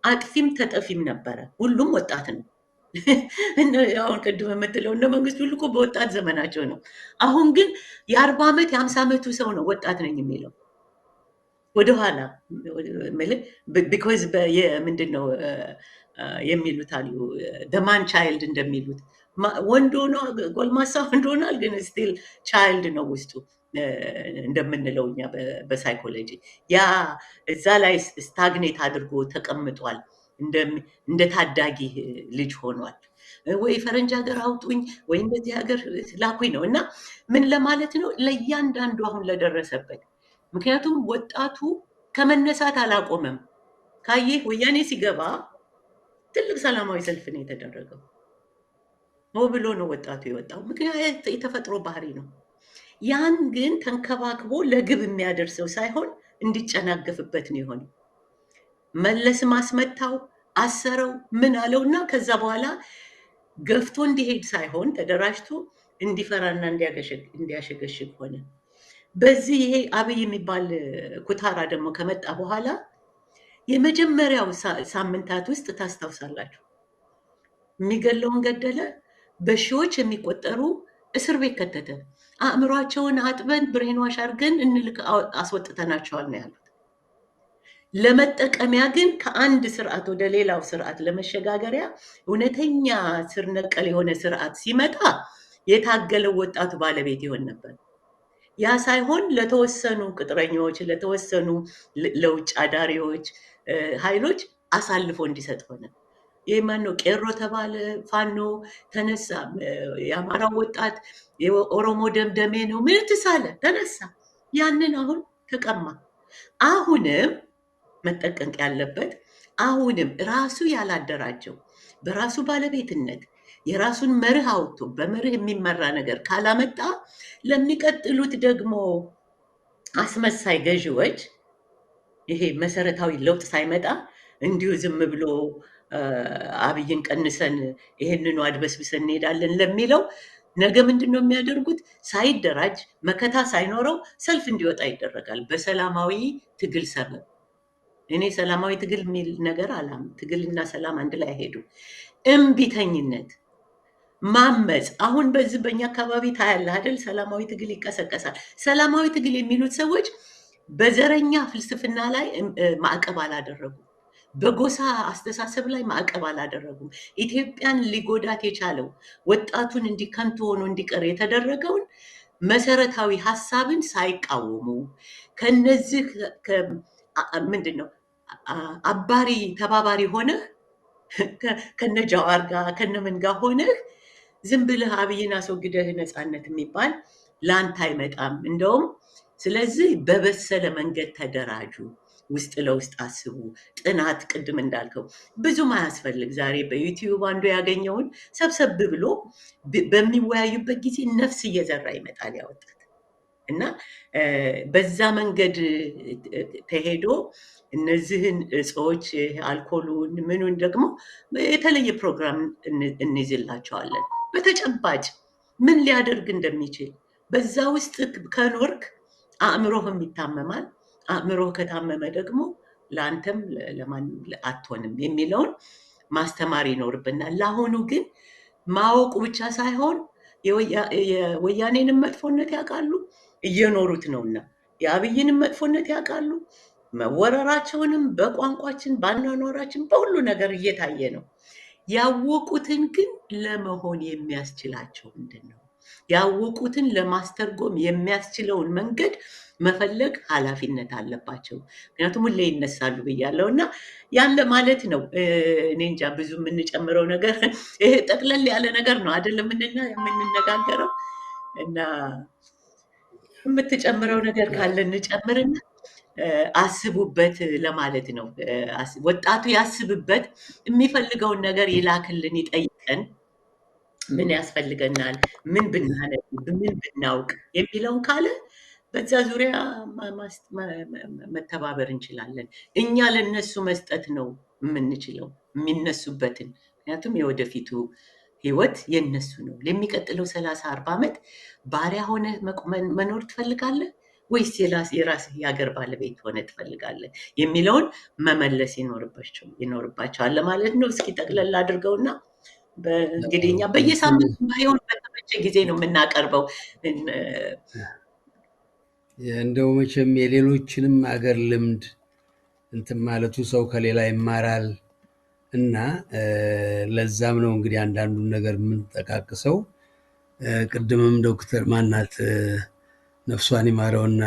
[SPEAKER 1] አጥፊም ተጠፊም ነበረ። ሁሉም ወጣት ነው። አሁን ቅድም የምትለው እነ መንግስቱ ሁሉ እኮ በወጣት ዘመናቸው ነው። አሁን ግን የ40 ዓመት የ50 ዓመቱ ሰው ነው ወጣት ነኝ የሚለው ወደኋላ ቢኮዝ ምንድን ነው የሚሉት አሉ ደማን ቻይልድ እንደሚሉት ወንድ ሆኖ ጎልማሳ ወንድ ሆኗል፣ ግን ስቲል ቻይልድ ነው ውስጡ እንደምንለው እኛ በሳይኮሎጂ ያ እዛ ላይ ስታግኔት አድርጎ ተቀምጧል። እንደ ታዳጊ ልጅ ሆኗል። ወይ ፈረንጅ ሀገር አውጡኝ ወይ እንደዚህ ሀገር ላኩኝ ነው። እና ምን ለማለት ነው ለእያንዳንዱ አሁን ለደረሰበት፣ ምክንያቱም ወጣቱ ከመነሳት አላቆመም። ካየህ ወያኔ ሲገባ ትልቅ ሰላማዊ ሰልፍ ነው የተደረገው። ሆ ብሎ ነው ወጣቱ የወጣው። ምክንያት የተፈጥሮ ባህሪ ነው። ያን ግን ተንከባክቦ ለግብ የሚያደርሰው ሳይሆን እንዲጨናገፍበት ነው የሆነው። መለስ ማስመታው፣ አሰረው፣ ምን አለው እና ከዛ በኋላ ገፍቶ እንዲሄድ ሳይሆን ተደራጅቶ እንዲፈራና እንዲያሸገሽግ ሆነ። በዚህ ይሄ አብይ የሚባል ኩታራ ደግሞ ከመጣ በኋላ የመጀመሪያው ሳምንታት ውስጥ ታስታውሳላችሁ፣ የሚገለውን ገደለ፣ በሺዎች የሚቆጠሩ እስር ቤት ከተተ። አእምሯቸውን አጥበን ብሬንዋሽ አድርገን እንልክ አስወጥተናቸዋል ነው ያሉት። ለመጠቀሚያ ግን ከአንድ ስርዓት ወደ ሌላው ስርዓት ለመሸጋገሪያ እውነተኛ ስር ነቀል የሆነ ስርዓት ሲመጣ የታገለው ወጣቱ ባለቤት ይሆን ነበር። ያ ሳይሆን ለተወሰኑ ቅጥረኞች፣ ለተወሰኑ ለውጭ አዳሪዎች ኃይሎች አሳልፎ እንዲሰጥ ሆነ። ይህ ማነው? ቄሮ ተባለ፣ ፋኖ ተነሳ፣ የአማራው ወጣት የኦሮሞ ደምደሜ ነው ምን ትሳለ ተነሳ። ያንን አሁን ተቀማ። አሁንም መጠንቀቅ ያለበት አሁንም ራሱ ያላደራጀው በራሱ ባለቤትነት የራሱን መርህ አውጥቶ በመርህ የሚመራ ነገር ካላመጣ ለሚቀጥሉት ደግሞ አስመሳይ ገዢዎች ይሄ መሰረታዊ ለውጥ ሳይመጣ እንዲሁ ዝም ብሎ አብይን ቀንሰን ይሄንኑ አድበስብሰን እንሄዳለን ለሚለው ነገ ምንድን ነው የሚያደርጉት? ሳይደራጅ መከታ ሳይኖረው ሰልፍ እንዲወጣ ይደረጋል በሰላማዊ ትግል ሰበብ። እኔ ሰላማዊ ትግል የሚል ነገር አላም። ትግልና ሰላም አንድ ላይ ሄዱ። እምቢተኝነት፣ ማመፅ። አሁን በዚህ በእኛ አካባቢ ታያለህ አይደል? ሰላማዊ ትግል ይቀሰቀሳል። ሰላማዊ ትግል የሚሉት ሰዎች በዘረኛ ፍልስፍና ላይ ማዕቀብ አላደረጉም። በጎሳ አስተሳሰብ ላይ ማዕቀብ አላደረጉም። ኢትዮጵያን ሊጎዳት የቻለው ወጣቱን እንዲከንቱ ሆኖ እንዲቀር የተደረገውን መሰረታዊ ሀሳብን ሳይቃወሙ ከነዚህ ምንድን ነው አባሪ ተባባሪ ሆነህ ከነ ጃዋር ጋር ከነምን ጋር ሆነህ ዝም ብለህ አብይን አስወግደህ ነፃነት የሚባል ለአንተ አይመጣም። እንደውም ስለዚህ በበሰለ መንገድ ተደራጁ፣ ውስጥ ለውስጥ አስቡ። ጥናት ቅድም እንዳልከው ብዙም አያስፈልግ። ዛሬ በዩቲዩብ አንዱ ያገኘውን ሰብሰብ ብሎ በሚወያዩበት ጊዜ ነፍስ እየዘራ ይመጣል ያወጣት እና በዛ መንገድ ተሄዶ እነዚህን እጾች አልኮሉን ምኑን ደግሞ የተለየ ፕሮግራም እንይዝላቸዋለን። በተጨባጭ ምን ሊያደርግ እንደሚችል በዛ ውስጥ ከኖርክ አእምሮህም ይታመማል። አእምሮህ ከታመመ ደግሞ ለአንተም ለማንም አትሆንም የሚለውን ማስተማር ይኖርብናል። ለአሁኑ ግን ማወቁ ብቻ ሳይሆን የወያኔንም መጥፎነት ያውቃሉ፣ እየኖሩት ነውና የአብይንም መጥፎነት ያውቃሉ። መወረራቸውንም በቋንቋችን በአኗኗራችን በሁሉ ነገር እየታየ ነው። ያወቁትን ግን ለመሆን የሚያስችላቸው ምንድን ነው? ያወቁትን ለማስተርጎም የሚያስችለውን መንገድ መፈለግ ኃላፊነት አለባቸው። ምክንያቱም ሁሌ ይነሳሉ ብያለሁ እና ያን ለማለት ነው። እኔ እንጃ ብዙ የምንጨምረው ነገር ይሄ ጠቅለል ያለ ነገር ነው አይደለም የምንነጋገረው እና የምትጨምረው ነገር ካለ እንጨምርና አስቡበት ለማለት ነው። ወጣቱ ያስብበት፣ የሚፈልገውን ነገር ይላክልን፣ ይጠይቀን። ምን ያስፈልገናል፣ ምን ብናነብ፣ ምን ብናውቅ የሚለውን ካለ በዛ ዙሪያ መተባበር እንችላለን። እኛ ለነሱ መስጠት ነው የምንችለው የሚነሱበትን። ምክንያቱም የወደፊቱ ህይወት የነሱ ነው። ለሚቀጥለው 30-40 ዓመት ባሪያ ሆነ መኖር ትፈልጋለህ ወይስ የራስህ የሀገር ባለቤት ሆነ ትፈልጋለህ የሚለውን መመለስ ይኖርባቸዋል ማለት ነው። እስኪ ጠቅለል አድርገውና እንግዲህ እኛ በየሳምንቱ ባይሆን በተመቸ ጊዜ ነው የምናቀርበው።
[SPEAKER 2] እንደው መቼም የሌሎችንም አገር ልምድ እንትን ማለቱ ሰው ከሌላ ይማራል እና ለዛም ነው እንግዲህ አንዳንዱን ነገር የምንጠቃቅሰው። ቅድምም ዶክተር ማናት ነፍሷን ይማረውና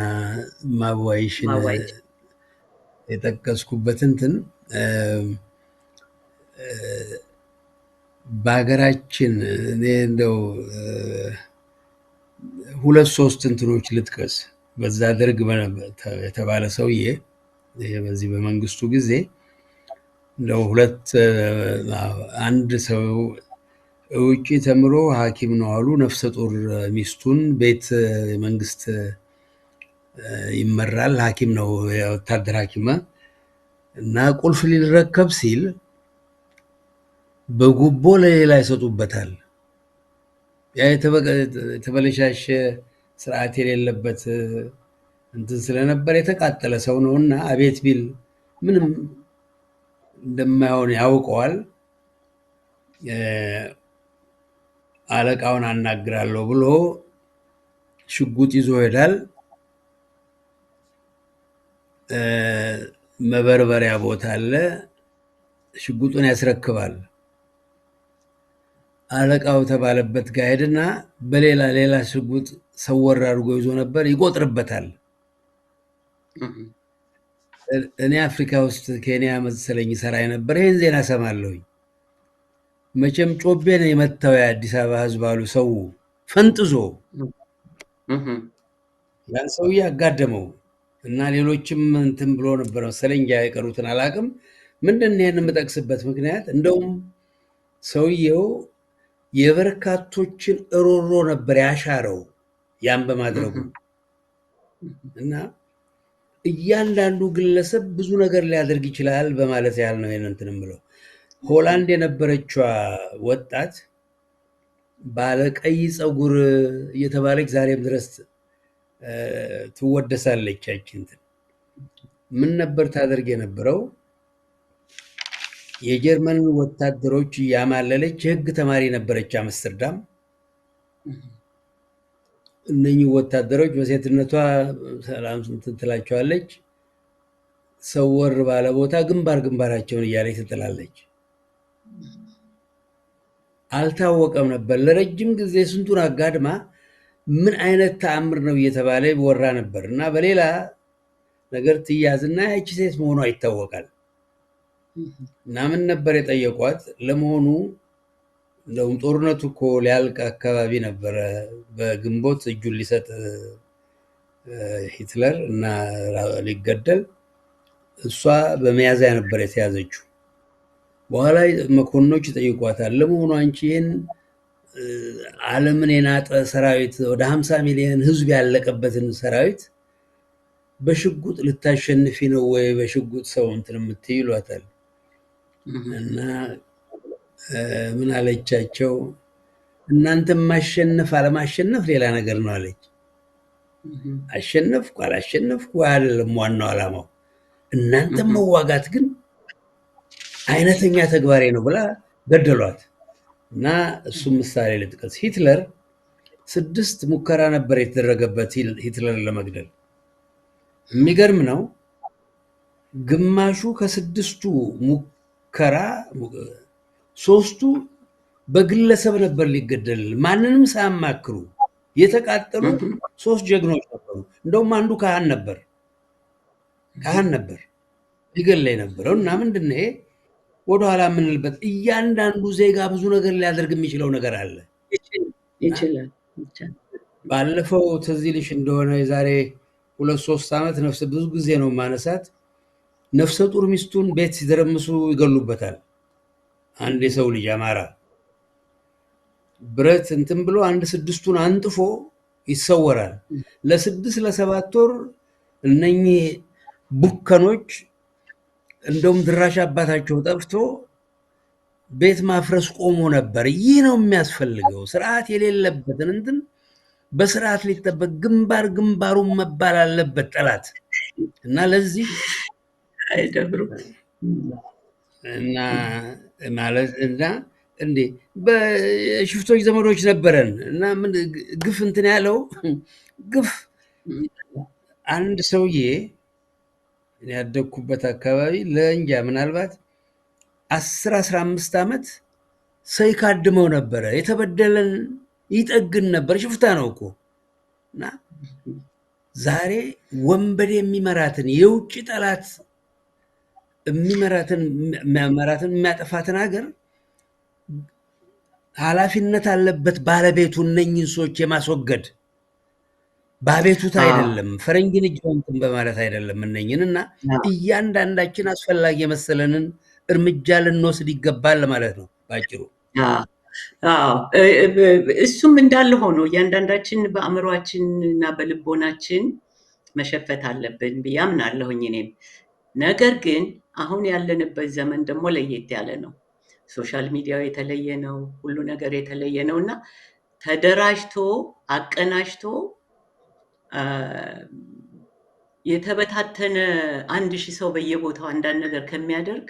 [SPEAKER 2] ማዋይሽን የጠቀስኩበት እንትን በሀገራችን እኔ እንደው 2-3 እንትኖች ልጥቀስ። በዛ ደርግ የተባለ ሰውዬ በዚህ በመንግስቱ ጊዜ እንደው አንድ ሰው ውጪ ተምሮ ሐኪም ነው አሉ። ነፍሰ ጡር ሚስቱን ቤት መንግስት ይመራል፣ ሐኪም ነው የወታደር ሐኪም እና ቁልፍ ሊረከብ ሲል በጉቦ ለሌላ ይሰጡበታል። ያ የተበለሻሸ ስርዓት የሌለበት እንትን ስለነበር የተቃጠለ ሰው ነውና አቤት ቢል ምንም እንደማይሆን ያውቀዋል። አለቃውን አናግራለሁ ብሎ ሽጉጥ ይዞ ሄዳል። መበርበሪያ ቦታ አለ። ሽጉጡን ያስረክባል። አለቃው ተባለበት ጋር ሄድና በሌላ ሽጉጥ ሰወር አድርጎ ይዞ ነበር፣ ይቆጥርበታል። እኔ አፍሪካ ውስጥ ኬንያ መሰለኝ ሰራ ነበር። ይህን ዜና ሰማለሁኝ። መቼም ጮቤ ነው የመታው የአዲስ አበባ ህዝብ አሉ። ሰው ፈንጥዞ ያን ሰውዬ አጋደመው እና ሌሎችም እንትን ብሎ ነበር መሰለኝ። የቀሩትን አላቅም። ምንድን ነው ይህን የምጠቅስበት ምክንያት እንደውም ሰውየው የበርካቶችን እሮሮ ነበር ያሻረው ያን በማድረጉ እና እያንዳንዱ ግለሰብ ብዙ ነገር ሊያደርግ ይችላል በማለት ያህል ነው ይሄን እንትን የምለው። ሆላንድ የነበረችዋ ወጣት ባለቀይ ፀጉር እየተባለች ዛሬም ድረስ ትወደሳለች። ያችን ምን ነበር ታደርግ የነበረው? የጀርመን ወታደሮች እያማለለች የህግ ተማሪ ነበረች አምስተርዳም። እነኚህ ወታደሮች በሴትነቷ ሰላም እንትን ትላቸዋለች። ሰወር ባለ ቦታ ግንባር ግንባራቸውን እያለች ትጥላለች። አልታወቀም ነበር ለረጅም ጊዜ ስንቱን አጋድማ ምን አይነት ተአምር ነው እየተባለ ይወራ ነበር። እና በሌላ ነገር ትያዝና ያቺ ሴት መሆኗ ይታወቃል። እና ምን ነበር የጠየቋት? ለመሆኑ እንደውም ጦርነቱ እኮ ሊያልቅ አካባቢ ነበረ። በግንቦት እጁን ሊሰጥ ሂትለር እና ሊገደል፣ እሷ በሚያዝያ ነበር የተያዘችው። በኋላ መኮንኖች ይጠይቋታል። ለመሆኑ አንቺ ይህን ዓለምን የናጠ ሰራዊት ወደ 50 ሚሊዮን ህዝብ ያለቀበትን ሰራዊት በሽጉጥ ልታሸንፊ ነው ወይ በሽጉጥ ሰው እንትን የምትይ ይሏታል። እና ምን አለቻቸው? እናንተ ማሸነፍ አለማሸነፍ ሌላ ነገር ነው አለች። አሸነፍኩ አላሸነፍኩ አይደለም ዋናው ዓላማው፣ እናንተ መዋጋት ግን አይነተኛ ተግባሬ ነው ብላ ገደሏት። እና እሱም ምሳሌ ልጥቀስ። ሂትለር 6 ሙከራ ነበር የተደረገበት ሂትለር ለመግደል። የሚገርም ነው። ግማሹ ከ6ቱ ሙከራ 3ቱ በግለሰብ ነበር ሊገደል፣ ማንንም ሳያማክሩ የተቃጠሉ 3 ጀግኖች ነበሩ። እንደውም አንዱ ካህን ነበር ሊገል የነበረው። እና ምንድን ነው ወደኋላ የምንልበት እያንዳንዱ ዜጋ ብዙ ነገር ሊያደርግ የሚችለው ነገር አለ
[SPEAKER 1] ይችላል።
[SPEAKER 2] ባለፈው ትዝ ይልሽ እንደሆነ የዛሬ 2-3 ዓመት ብዙ ጊዜ ነው ማነሳት፣ ነፍሰ ጡር ሚስቱን ቤት ሲደረምሱ ይገሉበታል። አንድ የሰው ልጅ አማራ ብረት እንትን ብሎ 6ቱን አንጥፎ ይሰወራል። ለ6 ለ7 ወር እነኚህ ቡከኖች እንደውም ድራሽ አባታቸው ጠፍቶ ቤት ማፍረስ ቆሞ ነበር። ይህ ነው የሚያስፈልገው፣ ስርዓት የሌለበትን እንትን በስርዓት ሊጠበቅ ግንባሩን መባል አለበት ጠላት። እና ለዚህ እና ማለት እና እንዴ በሽፍቶች ዘመዶች ነበረን እና ምን ግፍ እንትን ያለው ግፍ አንድ ሰውዬ ያደግኩበት አካባቢ ለእንጃ ምናልባት 10-15 ዓመት ሰው ይካድመው ነበረ። የተበደለን ይጠግን ነበር። ሽፍታ ነው እኮ። እና ዛሬ ወንበዴ የሚመራትን የውጭ ጠላት የሚመራትን የሚያጠፋትን ሀገር ኃላፊነት አለበት ባለቤቱ እነኝን ሰዎች የማስወገድ ባቤቱት አይደለም፣ ፈረንጅን እጅ እንትን በማለት አይደለም እነኝን። እና እያንዳንዳችን አስፈላጊ የመሰለንን እርምጃ ልንወስድ ይገባል ማለት ነው ባጭሩ።
[SPEAKER 1] እሱም እንዳለ ሆኖ እያንዳንዳችን በአእምሯችን እና በልቦናችን መሸፈት አለብን ብዬ አምናለሁኝ እኔም። ነገር ግን አሁን ያለንበት ዘመን ደግሞ ለየት ያለ ነው። ሶሻል ሚዲያው የተለየ ነው፣ ሁሉ ነገር የተለየ ነው እና ተደራጅቶ አቀናጅቶ የተበታተነ 1000 ሰው በየቦታው አንዳንድ ነገር ከሚያደርግ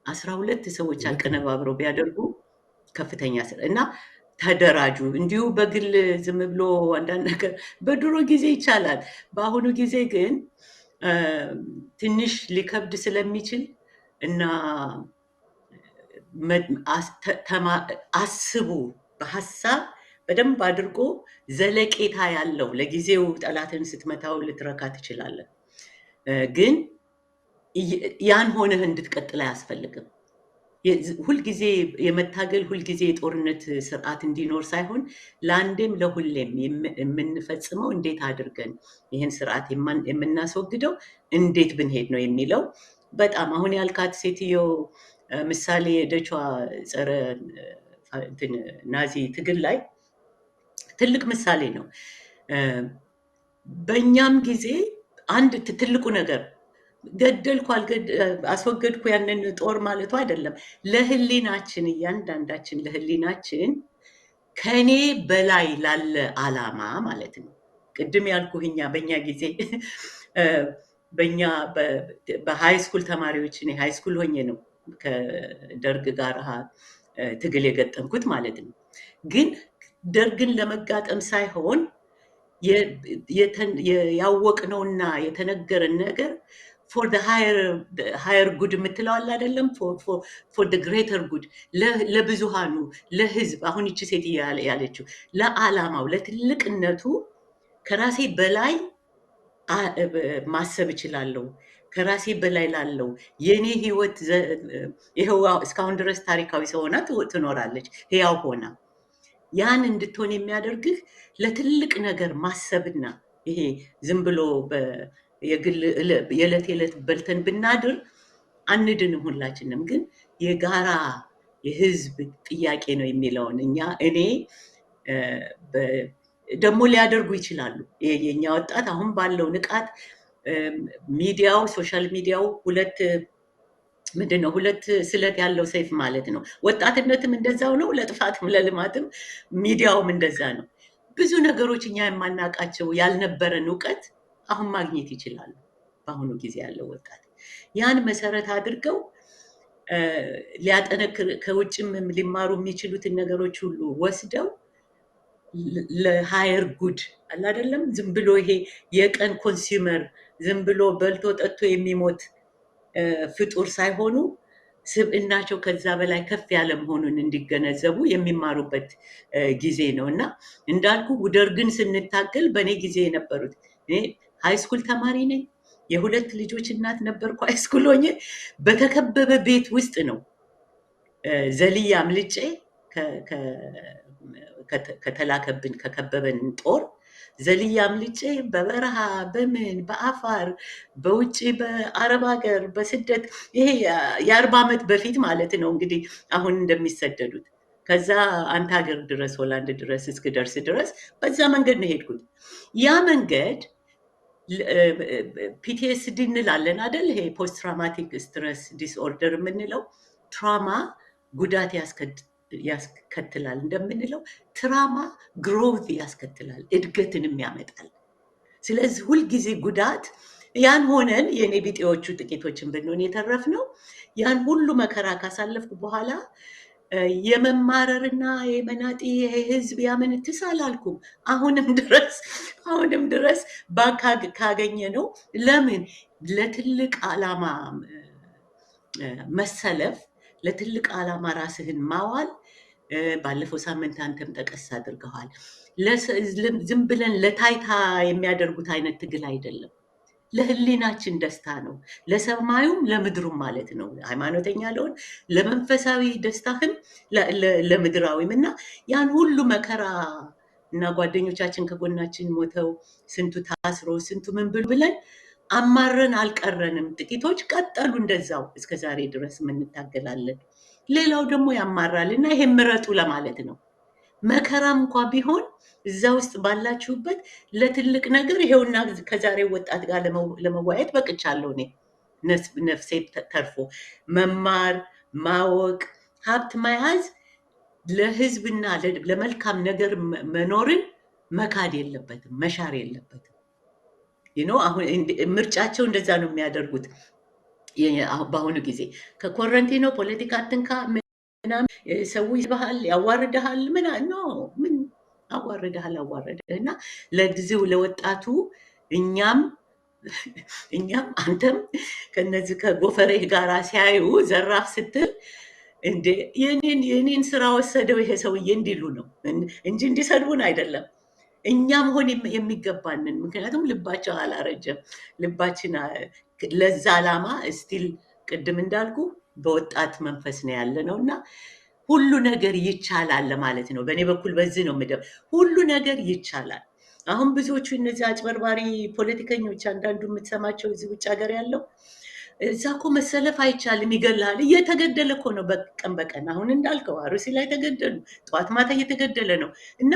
[SPEAKER 1] 12 ሰዎች አቀነባብረው ቢያደርጉ ከፍተኛ ስራ እና ተደራጁ። እንዲሁ በግል ዝም ብሎ አንዳንድ ነገር በድሮ ጊዜ ይቻላል። በአሁኑ ጊዜ ግን ትንሽ ሊከብድ ስለሚችል እና አስቡ፣ በሀሳብ በደንብ አድርጎ ዘለቄታ ያለው ለጊዜው ጠላትን ስትመታው ልትረካ ትችላለህ። ግን ያን ሆነህ እንድትቀጥል አያስፈልግም። ሁልጊዜ የመታገል ሁልጊዜ የጦርነት ስርዓት እንዲኖር ሳይሆን ለአንዴም ለሁሌም የምንፈጽመው እንዴት አድርገን ይህን ስርዓት የምናስወግደው እንዴት ብንሄድ ነው የሚለው በጣም አሁን ያልካት ሴትዮ ምሳሌ የደቿ ጸረ ናዚ ትግል ላይ ትልቅ ምሳሌ ነው። በእኛም ጊዜ አንድ ትልቁ ነገር ገደልኩ አስወገድኩ ያንን ጦር ማለቱ አይደለም። ለህሊናችን እያንዳንዳችን ለህሊናችን ከኔ በላይ ላለ አላማ ማለት ነው። ቅድም ያልኩህ በእኛ ጊዜ በእኛ በሃይ ስኩል ተማሪዎች እኔ ሃይ ስኩል ሆኜ ነው ከደርግ ጋር ትግል የገጠምኩት ማለት ነው። ግን ደርግን ለመጋጠም ሳይሆን ያወቅነውና የተነገረን ነገር ፎር ሃየር ጉድ የምትለዋል አይደለም? ፎር ግሬተር ጉድ ለብዙሃኑ ለህዝብ። አሁን ይቺ ሴት ያለችው ለዓላማው ለትልቅነቱ ከራሴ በላይ ማሰብ እችላለሁ። ከራሴ በላይ ላለው የኔ ህይወት ይኸው እስካሁን ድረስ ታሪካዊ ሰው ሆና ትኖራለች፣ ህያው ሆና። ያን እንድትሆን የሚያደርግህ ለትልቅ ነገር ማሰብና ይሄ ዝም ብሎ የዕለት የዕለት በልተን ብናድር አንድንም ሁላችንም። ግን የጋራ የህዝብ ጥያቄ ነው የሚለውን እኔ ደግሞ ሊያደርጉ ይችላሉ። የኛ ወጣት አሁን ባለው ንቃት ሚዲያው ሶሻል ሚዲያው ሁለት ስለት ያለው ሰይፍ ማለት ነው። ወጣትነትም እንደዛው ነው፣ ለጥፋትም ለልማትም ሚዲያውም እንደዛ ነው። ብዙ ነገሮች እኛ የማናውቃቸው ያልነበረን እውቀት አሁን ማግኘት ይችላሉ። በአሁኑ ጊዜ ያለው ወጣት ያን መሰረት አድርገው ሊያጠነክር ከውጭም ሊማሩ የሚችሉትን ነገሮች ሁሉ ወስደው ለሃየር ጉድ አለ አይደለም። ዝም ብሎ ይሄ የቀን ኮንሱመር ዝም ብሎ በልቶ ጠጥቶ የሚሞት ፍጡር ሳይሆኑ ስብዕናቸው ከዛ በላይ ከፍ ያለ መሆኑን እንዲገነዘቡ የሚማሩበት ጊዜ ነው እና እንዳልኩ ደርግን ስንታገል በእኔ ጊዜ የነበሩት እኔ ሃይስኩል ተማሪ ነኝ። የሁለት ልጆች እናት ነበርኩ። ሃይስኩል ሆኜ በተከበበ ቤት ውስጥ ነው ዘልዬ አምልጬ ከተላከብን ከከበበን ጦር ዘልዬ አምልጬ በበረሃ በአፋር በውጭ በአረብ ሀገር በስደት ይሄ የ40 ዓመት በፊት ማለት ነው እንግዲህ አሁን እንደሚሰደዱት ከዛ አንድ ሀገር ድረስ ሆላንድ ድረስ እስክደርስ ድረስ በዛ መንገድ ነው ሄድኩት። ያ መንገድ ፒቲኤስዲ እንላለን አይደል? ይሄ ፖስት ትራውማቲክ ስትረስ ዲስኦርደር የምንለው ትራማ ጉዳት ያስከትላል እንደምንለው ትራማ ግሮውት ያስከትላል፣ እድገትንም ያመጣል። ስለዚህ ሁልጊዜ ጉዳት ያን ሆነን የኔ ቢጤዎቹ ጥቂቶችን ብንሆን የተረፍነው ያን ሁሉ መከራ ካሳለፍኩ በኋላ የመማረርና የመናጤ ህዝብ ያመንትስ አላልኩም። አሁንም ድረስ ካገኘ ነው። ለምን ለትልቅ ዓላማ መሰለፍ፣ ለትልቅ ዓላማ ራስህን ማዋል። ባለፈው ሳምንት አንተም ጠቀስ አድርገዋል። ዝም ብለን ለታይታ የሚያደርጉት አይነት ትግል አይደለም። ለህሊናችን ደስታ ነው፣ ለሰማዩም ለምድሩም ማለት ነው። ሃይማኖተኛ ለሆን ለመንፈሳዊ ደስታህም ለምድራዊም እና ያን ሁሉ መከራ እና ጓደኞቻችን ከጎናችን ሞተው ስንቱ ታስሮ ስንቱ ምን ብለን አማረን አልቀረንም። ጥቂቶች ቀጠሉ እንደዛው እስከ ዛሬ ድረስ እንታገላለን። ሌላው ደግሞ ያማራል እና ይሄን ምረጡ ለማለት ነው። መከራም እንኳ ቢሆን እዛ ውስጥ ባላችሁበት ለትልቅ ነገር ይሄውና ከዛሬ ወጣት ጋር ለመወያየት በቅቻለሁ። እኔ ነፍሴ ተርፎ መማር ማወቅ ሀብት መያዝ ለህዝብና ለመልካም ነገር መኖርን መካድ የለበትም፣ መሻር የለበትም። አሁን ምርጫቸው እንደዛ ነው የሚያደርጉት። በአሁኑ ጊዜ ከኮረንቲኖ ፖለቲካ አትንካ ምናምን ሰው ይስብሃል፣ ያዋርድሃል። ምን አዋርድሃል እና ለጊዜው ለወጣቱ እኛም አንተም ከነዚህ ከጎፈሬህ ጋር ሲያዩ ዘራፍ ስትል እንዴ የኔን ስራ ወሰደው ይሄ ሰውዬ እንዲሉ ነው እንጂ እንዲሰድቡን አይደለም። እኛም ሆን የሚገባንን ምክንያቱም ልባቸው አላረጀም። ልባችን ለዛ ዓላማ ስቲል ቅድም እንዳልኩ በወጣት መንፈስ ነው ያለ ነው እና ሁሉ ነገር ይቻላል ለማለት ነው። በእኔ በኩል በዚህ ነው ምደብ ሁሉ ነገር ይቻላል። አሁን ብዙዎቹ እነዚህ አጭበርባሪ ፖለቲከኞች አንዳንዱ የምትሰማቸው እዚህ ውጭ ሀገር ያለው እዛ እኮ መሰለፍ አይቻልም ይገላል። እየተገደለ እኮ ነው በቀን በቀን። አሁን እንዳልከው አሩሲ ላይ ተገደሉ፣ ጠዋት ማታ እየተገደለ ነው እና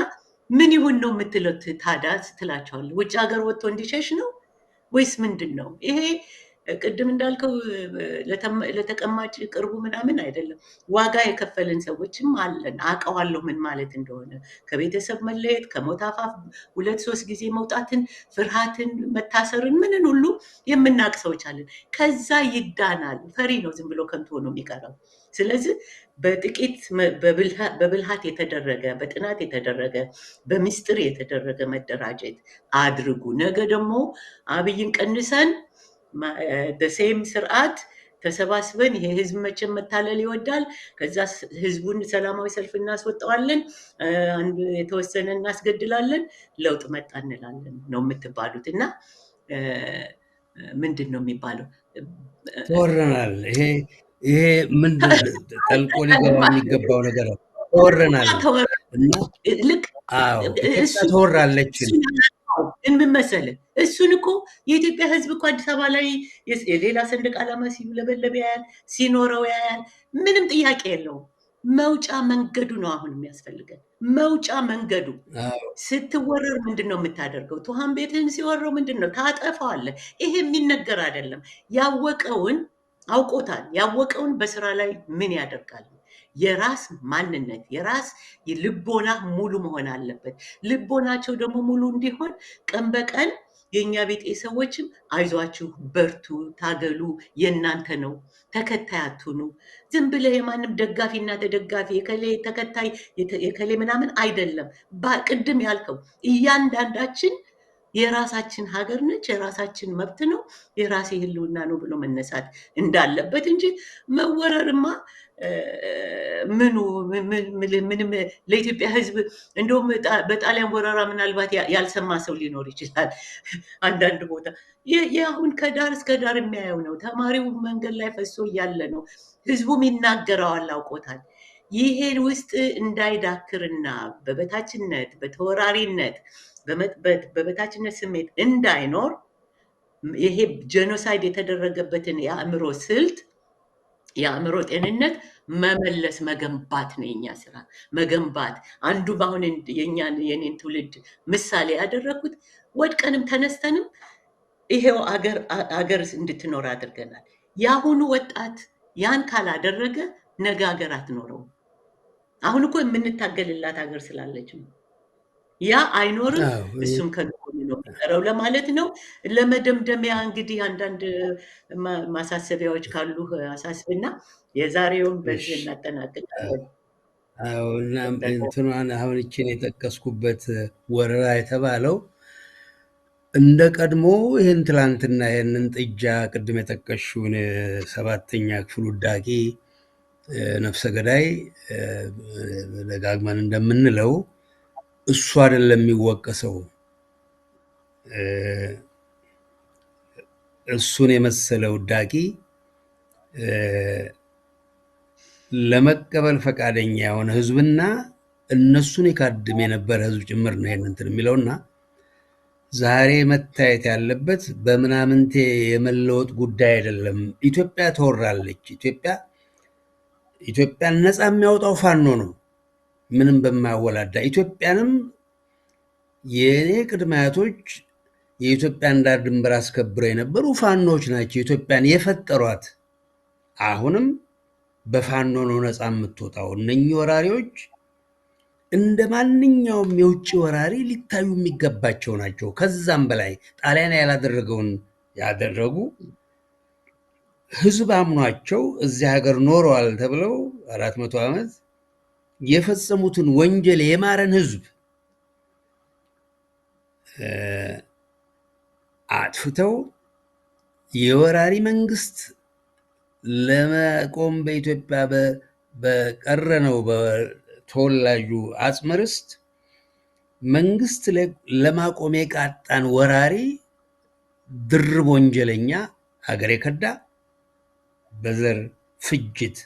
[SPEAKER 1] ምን ይሁን ነው የምትለው ታዲያ ስትላቸዋለህ። ውጭ ሀገር ወጥቶ እንዲሸሽ ነው ወይስ ምንድን ነው ይሄ? ቅድም እንዳልከው ለተቀማጭ ቅርቡ ምናምን አይደለም። ዋጋ የከፈልን ሰዎችም አለን። አውቀዋለሁ ምን ማለት እንደሆነ ከቤተሰብ መለየት፣ ከሞት አፋፍ 2-3 ጊዜ መውጣትን፣ ፍርሃትን፣ መታሰርን፣ ምንን ሁሉ የምናውቅ ሰዎች አለን። ከዛ ይዳናል። ፈሪ ነው ዝም ብሎ ከንቱ ሆኖ የሚቀረው። ስለዚህ በጥቂት በብልሃት የተደረገ በጥናት የተደረገ በምስጢር የተደረገ መደራጀት አድርጉ። ነገ ደግሞ አብይን ቀንሰን በሴም ስርዓት ተሰባስበን ይሄ ህዝብ መቼም መታለል ይወዳል። ከዛ ህዝቡን ሰላማዊ ሰልፍ እናስወጣዋለን፣ የተወሰነ እናስገድላለን፣ ለውጥ መጣ እንላለን ነው የምትባሉት። እና ምንድን ነው የሚባለው?
[SPEAKER 2] ተወረናል። ይሄ ምንድን ጠልቆ ሊገባ የሚገባው ነገር ነው። ተወረናል እና
[SPEAKER 1] ልክ
[SPEAKER 2] ኢትዮጵያ ተወራለች።
[SPEAKER 1] ምን መሰለህ፣ እሱን እኮ የኢትዮጵያ ህዝብ እኮ አዲስ አበባ ላይ የሌላ ሰንደቅ ዓላማ ሲውለበለብ ያያል፣ ሲኖረው ያያል። ምንም ጥያቄ የለውም። መውጫ መንገዱ ነው አሁን የሚያስፈልገን። መውጫ መንገዱ ስትወረር ምንድን ነው የምታደርገው? ቱሃን ቤትህን ሲወረው ምንድን ነው ታጠፋዋለህ። ይሄ የሚነገር አይደለም። ያወቀውን አውቆታል። ያወቀውን በስራ ላይ ምን ያደርጋል? የራስ ማንነት የራስ ልቦና ሙሉ መሆን አለበት። ልቦናቸው ደግሞ ሙሉ እንዲሆን ቀን በቀን የእኛ ቤጤ ሰዎችም አይዟችሁ፣ በርቱ፣ ታገሉ፣ የእናንተ ነው፣ ተከታይ አትሁኑ። ዝም ብለህ የማንም ደጋፊና ተደጋፊ የከሌ ተከታይ የከሌ ምናምን አይደለም። ቅድም ያልከው እያንዳንዳችን የራሳችን ሀገር ነች፣ የራሳችን መብት ነው፣ የራሴ ህልውና ነው ብሎ መነሳት እንዳለበት እንጂ መወረርማ ምንም ለኢትዮጵያ ህዝብ እንደውም በጣሊያን ወረራ ምናልባት ያልሰማ ሰው ሊኖር ይችላል። አንዳንድ ቦታ አሁን ከዳር እስከ ዳር የሚያየው ነው። ተማሪው መንገድ ላይ ፈሶ እያለ ነው። ህዝቡም ይናገረዋል፣ አውቆታል። ይሄ ውስጥ እንዳይዳክርና በበታችነት በተወራሪነት በበታችነት ስሜት እንዳይኖር ይሄ ጄኖሳይድ የተደረገበትን የአእምሮ ስልት የአእምሮ ጤንነት መመለስ መገንባት ነው የኛ ስራ። መገንባት አንዱ በአሁን የኔን ትውልድ ምሳሌ ያደረግኩት ወድቀንም ተነስተንም ይሄው አገር እንድትኖር አድርገናል። የአሁኑ ወጣት ያን ካላደረገ ነገ ሀገር አትኖረውም። አሁን እኮ የምንታገልላት ሀገር ስላለች ነው። ያ አይኖርም። እሱም ከጎን ነው የሚቀረው ለማለት ነው። ለመደምደሚያ እንግዲህ አንዳንድ ማሳሰቢያዎች ካሉ አሳስብና የዛሬውን በዚህ እናጠናቅቃለን።
[SPEAKER 2] እንትኗን አሁን ይችን የጠቀስኩበት ወረራ የተባለው እንደ ቀድሞ ይህን ትላንትና ይህንን ጥጃ ቅድም የጠቀሽውን 7ኛ ክፍል ውዳቂ ነፍሰ ገዳይ ደጋግመን እንደምንለው እሱ አይደለም የሚወቀሰው። እሱን የመሰለ ውዳቂ ለመቀበል ፈቃደኛ የሆነ ህዝብና እነሱን ይካድም የነበረ ህዝብ ጭምር ነው ይሄን እንትን የሚለውና ዛሬ መታየት ያለበት በምናምንቴ የመለወጥ ጉዳይ አይደለም። ኢትዮጵያ ተወራለች። ኢትዮጵያን ነፃ የሚያወጣው ፋኖ ነው፣ ምንም በማያወላዳ። ኢትዮጵያንም የኔ ቅድመ አያቶች የኢትዮጵያን ዳር ድንበር አስከብረው የነበሩ ፋኖች ናቸው ኢትዮጵያን የፈጠሯት። አሁንም በፋኖ ነው ነፃ የምትወጣው። እነኚህ ወራሪዎች እንደ ማንኛውም የውጭ ወራሪ ሊታዩ የሚገባቸው ናቸው። ከዛም በላይ ጣሊያን ያላደረገውን ያደረጉ ህዝብ አምኗቸው እዚህ ሀገር ኖረዋል ተብለው 400 ዓመት የፈጸሙትን ወንጀል የማረን ህዝብ አጥፍተው የወራሪ መንግስት ለመቆም በኢትዮጵያ በቀረነው በተወላጁ አጽመ ርስት መንግስት ለማቆም የቃጣን ወራሪ ድርብ ወንጀለኛ ሀገር የከዳ በዘር ፍጅት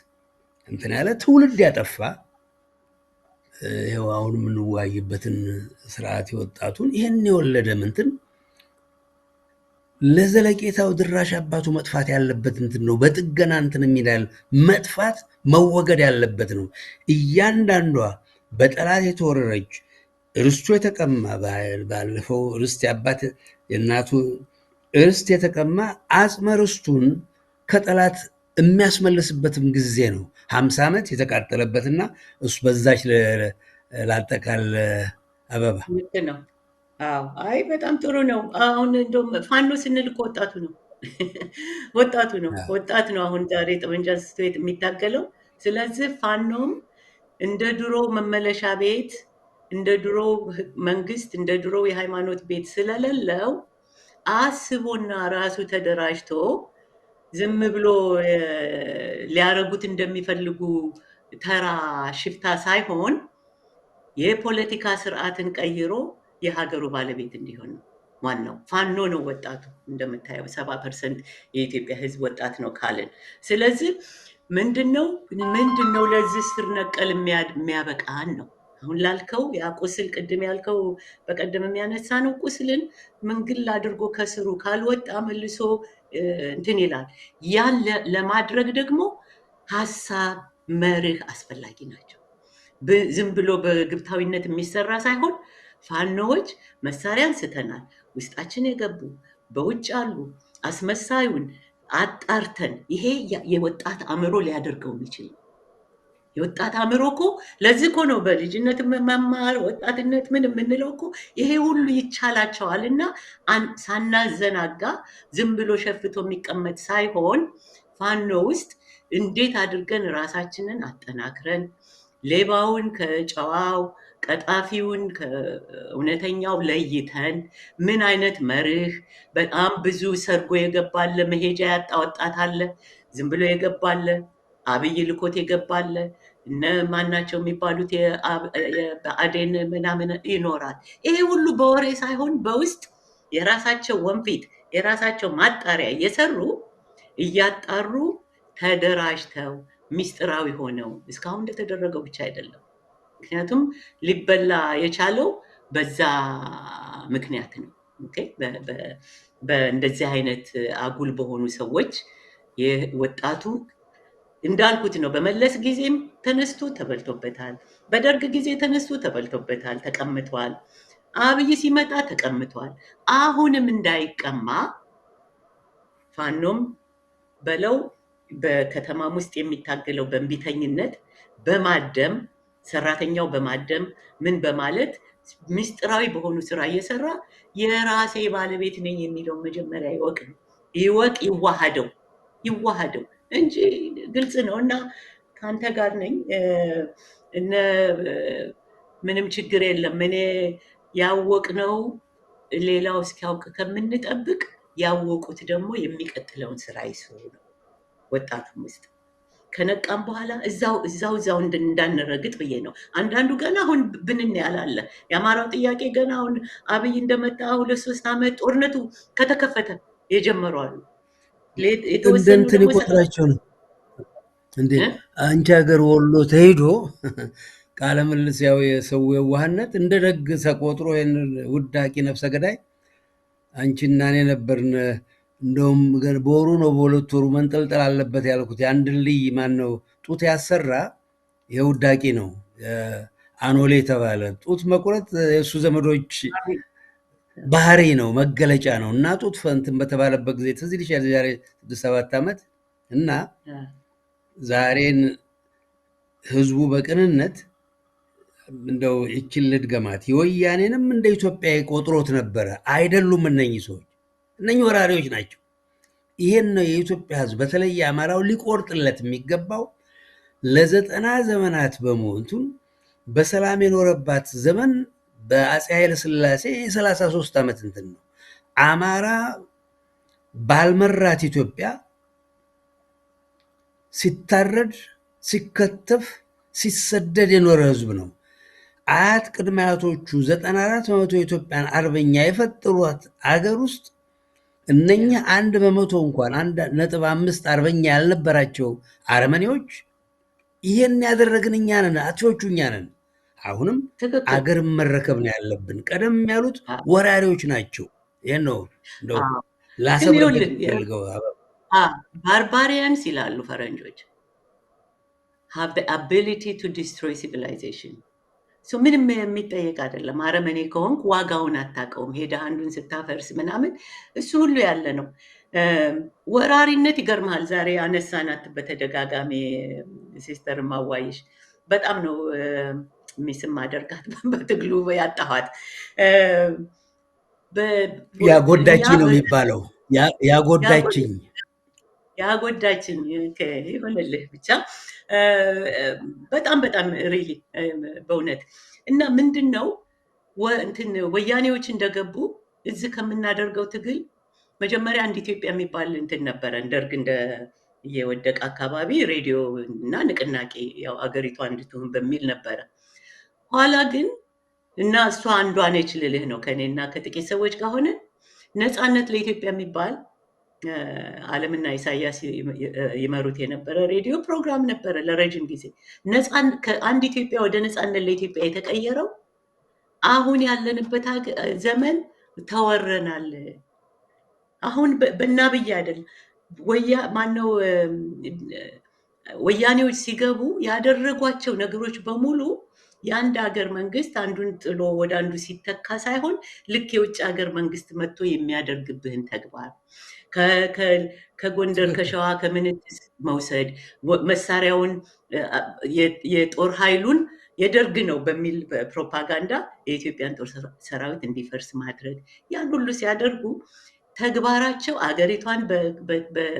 [SPEAKER 2] እንትን ያለ ትውልድ ያጠፋ ይኸው አሁን የምንዋይበትን ስርዓት የወጣቱን ይህን የወለደ ምንትን ለዘለቄታው ድራሽ አባቱ መጥፋት ያለበት እንትን ነው። በጥገና እንትን የሚላል መጥፋት መወገድ ያለበት ነው። እያንዳንዷ በጠላት የተወረረች ርስቱ የተቀማ ባለፈው ርስት የአባት የእናቱ እርስት የተቀማ አጽመ ርስቱን ከጠላት የሚያስመልስበትም ጊዜ ነው። 50 ዓመት የተቃጠለበትና እሱ በዛች ላጠቃል አበባ
[SPEAKER 1] ልክ ነው። አዎ፣ አይ በጣም ጥሩ ነው። አሁን እንደውም ፋኖ ስንል እኮ ወጣቱ ነው ወጣት ነው አሁን ዛሬ ጠመንጃ አንስቶ የሚታገለው። ስለዚህ ፋኖም እንደ ድሮ መመለሻ ቤት፣ እንደ ድሮ መንግስት፣ እንደ ድሮ የሃይማኖት ቤት ስለሌለው አስቦና ራሱ ተደራጅቶ ዝም ብሎ ሊያረጉት እንደሚፈልጉ ተራ ሽፍታ ሳይሆን የፖለቲካ ስርዓትን ቀይሮ የሀገሩ ባለቤት እንዲሆን ነው ዋናው። ፋኖ ነው ወጣቱ። እንደምታየው 70% የኢትዮጵያ ህዝብ ወጣት ነው ካልን፣ ስለዚህ ምንድነው ለዚህ ስር ነቀል የሚያበቃን ነው። አሁን ላልከው ያ ቁስል ቅድም ያልከው በቀደም የሚያነሳ ነው። ቁስልን ምንግል አድርጎ ከስሩ ካልወጣ መልሶ እንትን ይላል። ያን ለማድረግ ደግሞ ሀሳብ፣ መርህ አስፈላጊ ናቸው። ዝም ብሎ በግብታዊነት የሚሰራ ሳይሆን ፋኖዎች መሳሪያ አንስተናል፣ ውስጣችን የገቡ በውጭ አሉ፣ አስመሳዩን አጣርተን ይሄ የወጣት አእምሮ ሊያደርገው የሚችል ነው። የወጣት አእምሮ እኮ ለዚህ እኮ ነው በልጅነት መማር ወጣትነት ምን የምንለው እኮ ይሄ ሁሉ ይቻላቸዋል። እና ሳናዘናጋ ዝም ብሎ ሸፍቶ የሚቀመጥ ሳይሆን ፋኖ ውስጥ እንዴት አድርገን ራሳችንን አጠናክረን ሌባውን ከጨዋው ቀጣፊውን ከእውነተኛው ለይተን ምን አይነት መርህ በጣም ብዙ ሰርጎ የገባለ መሄጃ ያጣ ወጣት አለ። ዝም ብሎ የገባለ አብይ ልኮት የገባለ እነ ማናቸው የሚባሉት በአዴን ምናምን ይኖራል። ይሄ ሁሉ በወሬ ሳይሆን በውስጥ የራሳቸው ወንፊት የራሳቸው ማጣሪያ እየሰሩ እያጣሩ ተደራጅተው ሚስጥራዊ ሆነው እስካሁን እንደተደረገው ብቻ አይደለም። ምክንያቱም ሊበላ የቻለው በዛ ምክንያት ነው። በእንደዚህ አይነት አጉል በሆኑ ሰዎች ወጣቱ እንዳልኩት ነው። በመለስ ጊዜም ተነስቶ ተበልቶበታል። በደርግ ጊዜ ተነስቶ ተበልቶበታል፣ ተቀምጧል። አብይ ሲመጣ ተቀምጧል። አሁንም እንዳይቀማ ፋኖም በለው በከተማም ውስጥ የሚታገለው በእንቢተኝነት በማደም ሰራተኛው በማደም ምን በማለት ምስጢራዊ በሆኑ ስራ እየሰራ የራሴ ባለቤት ነኝ የሚለው መጀመሪያ ይወቅ፣ ይዋሃደው እንጂ ግልጽ ነው። እና ከአንተ ጋር ነኝ። እነ ምንም ችግር የለም። እኔ ያወቅነው ሌላው እስኪያውቅ ከምንጠብቅ ያወቁት ደግሞ የሚቀጥለውን ስራ ይስሩ ነው። ወጣቱም ውስጥ ከነቃም በኋላ እዛው እንዳንረግጥ ብዬ ነው። አንዳንዱ ገና አሁን ብንን ያላለ የአማራው ጥያቄ ገና አሁን አብይ እንደመጣ 2-3 ዓመት ጦርነቱ ከተከፈተ የጀመሩ አሉ።
[SPEAKER 2] እንደንትን ይቆጥራቸው ነው እንዴ አንቺ ሀገር ወሎ ተሄዶ ቃለ ምልልስ ያው የሰው የዋህነት እንደ ደግ ተቆጥሮ ውዳቂ ነፍሰ ገዳይ አንቺና እኔ ነበርን። እንደውም በወሩ ነው በሁለት ወሩ መንጠልጠል አለበት ያልኩት የአንድ ልይ ማን ነው ጡት ያሰራ የውዳቂ ነው አኖሌ የተባለ ጡት መቁረጥ የእሱ ዘመዶች ባህሪ ነው መገለጫ ነው። እና ጡት ፈንትን በተባለበት ጊዜ ትዝ ይልሻል ዛሬ 6-7 ዓመት እና ዛሬን ህዝቡ በቅንነት እንደው ይችን ልድገማት የወያኔንም እንደ ኢትዮጵያ ቆጥሮት ነበረ። አይደሉም እነኚህ ሰዎች እነኚህ ወራሪዎች ናቸው። ይሄን ነው የኢትዮጵያ ህዝብ በተለይ አማራው ሊቆርጥለት የሚገባው። ለ90 ዘመናት በሞቱን በሰላም የኖረባት ዘመን በአፄ ኃይለ ሥላሴ የ33 ዓመት እንትን ነው። አማራ ባልመራት ኢትዮጵያ ሲታረድ ሲከተፍ ሲሰደድ የኖረ ህዝብ ነው። አያት ቅድመ አያቶቹ 94% የኢትዮጵያን አርበኛ የፈጠሯት አገር ውስጥ እነኛ 1% እንኳን 1.5 አርበኛ ያልነበራቸው አረመኔዎች ይሄን ያደረግን እኛ ነን፣ አጥፊዎቹ እኛ ነን። አሁንም አገር መረከብ ነው ያለብን። ቀደም ያሉት ወራሪዎች ናቸው። ይሄን ነው እንደው ላሰብልገው
[SPEAKER 1] ባርባሪያንስ ይላሉ ፈረንጆች have the ability to destroy civilization ምንም የሚጠየቅ አይደለም። አረመኔ ከሆንክ ዋጋውን አታውቀውም። ሄደህ አንዱን ስታፈርስ ምናምን እሱ ሁሉ ያለ ነው። ወራሪነት ይገርምሃል። ዛሬ አነሳናት በተደጋጋሚ ሲስተር ማዋይሽ በጣም ነው ሚስም አደርጋት በትግሉ ያጣኋት።
[SPEAKER 2] ያጎዳችኝ ነው የሚባለው። ያጎዳችኝ
[SPEAKER 1] ያጎዳችኝ ይሆንልህ ብቻ በጣም በጣም ሪሊ በእውነት እና ምንድን ነው እንትን ወያኔዎች እንደገቡ እዚህ ከምናደርገው ትግል መጀመሪያ አንድ ኢትዮጵያ የሚባል እንትን ነበረ። ደርግ እንደ የወደቀ አካባቢ ሬዲዮ እና ንቅናቄ ያው አገሪቷ እንድትሆን በሚል ነበረ። ኋላ ግን እና እሷ አንዷ ነች ልልህ ነው ከኔና ከጥቂት ሰዎች ጋር ሆነ ነፃነት ለኢትዮጵያ የሚባል አለምና ኢሳያስ ይመሩት የነበረ ሬዲዮ ፕሮግራም ነበረ ለረጅም ጊዜ። ከአንድ ኢትዮጵያ ወደ ነፃነት ለኢትዮጵያ የተቀየረው አሁን ያለንበት ዘመን ተወረናል። አሁን በናብይ አይደል ማነው ወያኔዎች ሲገቡ ያደረጓቸው ነገሮች በሙሉ የአንድ ሀገር መንግስት አንዱን ጥሎ ወደ አንዱ ሲተካ ሳይሆን ልክ የውጭ ሀገር መንግስት መጥቶ የሚያደርግብህን ተግባር ከጎንደር ከሸዋ ከምንትስ መውሰድ መሳሪያውን የጦር ኃይሉን የደርግ ነው በሚል ፕሮፓጋንዳ የኢትዮጵያን ጦር ሰራዊት እንዲፈርስ ማድረግ ያን ሁሉ ሲያደርጉ ተግባራቸው አገሪቷን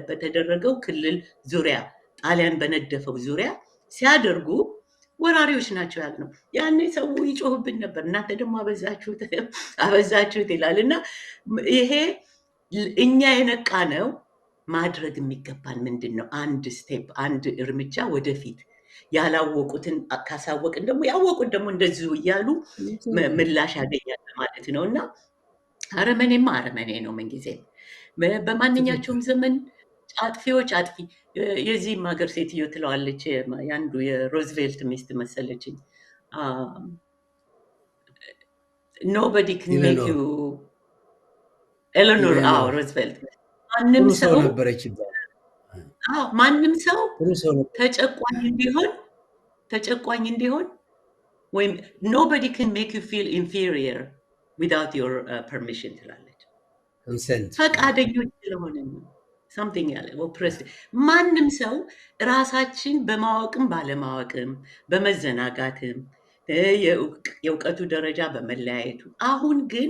[SPEAKER 1] በተደረገው ክልል ዙሪያ ጣሊያን በነደፈው ዙሪያ ሲያደርጉ ወራሪዎች ናቸው ያልነው። ያኔ ሰው ይጮህብን ነበር። እናንተ ደግሞ አበዛችሁት ይላል እና ይሄ እኛ የነቃ ነው። ማድረግ የሚገባን ምንድን ነው? አንድ ስቴፕ አንድ እርምጃ ወደፊት ያላወቁትን ካሳወቅን ደግሞ ያወቁት ደግሞ እንደዚሁ እያሉ ምላሽ ያገኛል ማለት ነው እና አረመኔማ አረመኔ ነው ምንጊዜ በማንኛቸውም ዘመን አጥፊዎች አጥፊ። የዚህም ሀገር ሴትዮ ትለዋለች የአንዱ የሮዝቬልት ሚስት መሰለችኝ ኖበዲ ክን ሜክ ዩ ኤሌኖር ሮዝቬልት ማንም ሰው
[SPEAKER 2] ነበረች
[SPEAKER 1] ማንም ሰው ተጨቋኝ እንዲሆን ወይም ኖበዲ ክን ሜክ ዩ ፊል ኢንፌሪየር ዊዛውት ዮር ፐርሚሽን ትላለች። ፈቃደኞች ስለሆነ ነው ሳምቲንግ ያለ ማንም ሰው ራሳችን በማወቅም ባለማወቅም በመዘናጋትም የእውቀቱ ደረጃ በመለያየቱ አሁን ግን